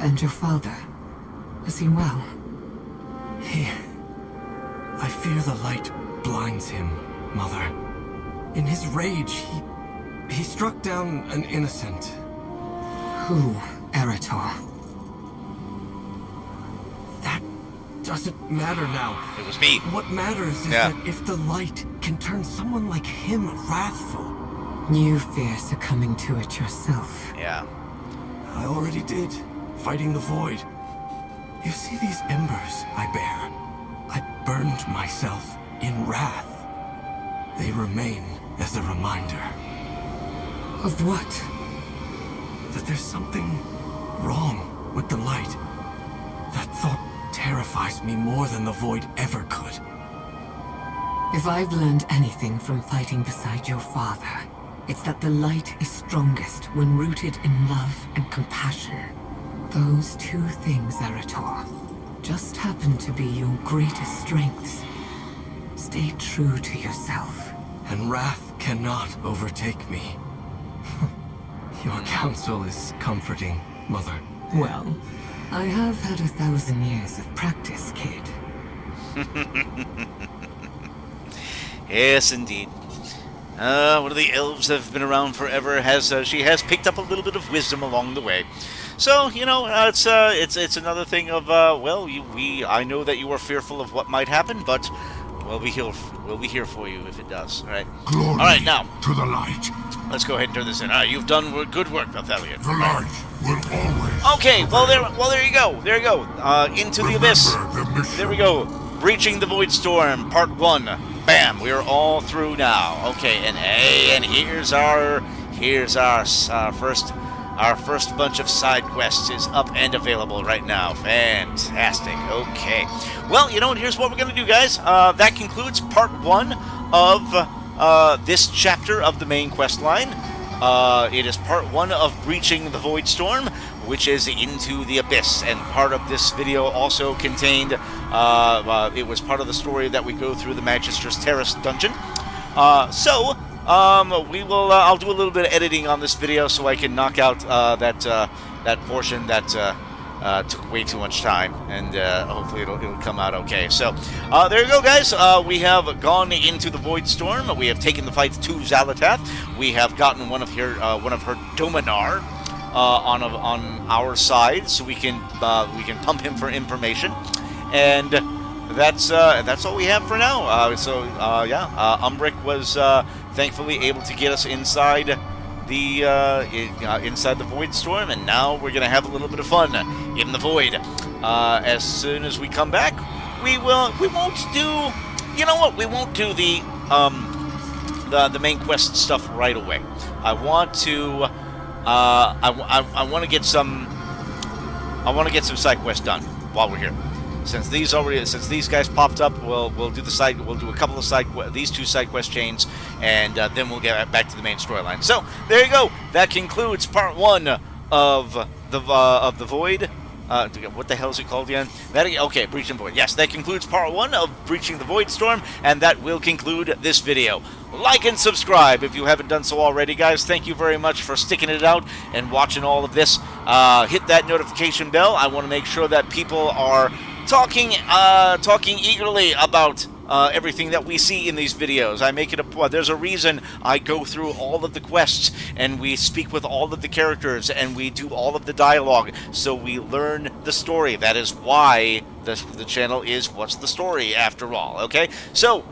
And your father? Is he well?
I fear the light blinds him, Mother. In his rage, he struck down an innocent.
Who, Arator?
That doesn't matter now.
It was me.
What matters is that if the light can turn someone like him wrathful.
You fear succumbing to it yourself.
Yeah.
I already did, fighting the void. You see these embers I bear? I burned myself in wrath. They remain as a reminder.
Of what?
That there's something wrong with the light. That thought terrifies me more than the void ever could.
If I've learned anything from fighting beside your father, it's that the light is strongest when rooted in love and compassion. Those two things, Arator, just happen to be your greatest strengths. Stay true to yourself.
And wrath cannot overtake me. Your counsel is comforting, Mother.
Well, I have had 1,000 years of practice, kid.
Yes, indeed. One of the elves have been around forever. She has picked up a little bit of wisdom along the way. So it's another thing of I know that you are fearful of what might happen, but we'll be here for you if it does. All right.
Glory
all right, now
to the light.
Let's go ahead and turn this in. All right, you've done good work, Belthelion.
The light will always.
Okay. Well, there you go. There you go. Into the abyss. There we go. Breaching the Voidstorm, Part 1. Bam! We are all through now. Okay, and here's our first bunch of side quests is up and available right now. Fantastic. Okay. Well, here's what we're gonna do, guys. That concludes Part 1 of this chapter of the main quest line. It is Part 1 of Breaching the Voidstorm, which is Into the Abyss, and part of this video also contained, it was part of the story that we go through the Magisters Terrace dungeon. I'll do a little bit of editing on this video so I can knock out that portion that took way too much time, and hopefully it'll come out okay. So there you go, guys. We have gone into the Voidstorm. We have taken the fight to Zalatath. We have gotten one of her Dominar on our side, so we can pump him for information, and that's all we have for now. Umbric was thankfully able to get us inside the Voidstorm, and now we're gonna have a little bit of fun in the void. As soon as we come back, we won't do the main quest stuff right away. I want to get some side quests done while we're here. since these guys popped up, we'll do a couple of these two side quest chains, and then we'll get back to the main storyline. So there you go. That concludes part 1 of the Void. What the hell is it called again? Okay, Breaching Void. Yes, that concludes part 1 of Breaching the Voidstorm, and that will conclude this video. Like and subscribe if you haven't done so already, guys. Thank you very much for sticking it out and watching all of this. Hit that notification bell. I want to make sure that people are talking eagerly about everything that we see in these videos. I make it there's a reason I go through all of the quests, and we speak with all of the characters, and we do all of the dialogue, so we learn the story. That is why the channel is What's the Story, after all, okay? So,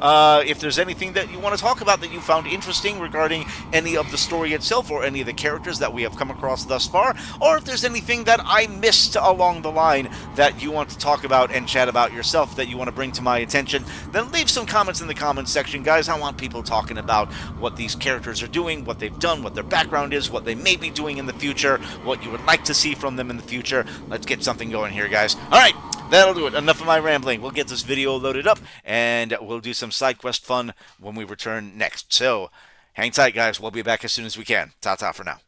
if there's anything that you want to talk about that you found interesting regarding any of the story itself, or any of the characters that we have come across thus far, or if there's anything that I missed along the line that you want to talk about and chat about yourself, that you want to bring to my attention, then leave some comments in the comments section, guys. I want people talking about what these characters are doing, what they've done, what their background is, what they may be doing in the future, what you would like to see from them in the future. Let's get something going here, guys. Alright, that'll do it. Enough of my rambling. We'll get this video loaded up, and we'll do some side quest fun when we return next. So, hang tight, guys. We'll be back as soon as we can. Ta-ta for now.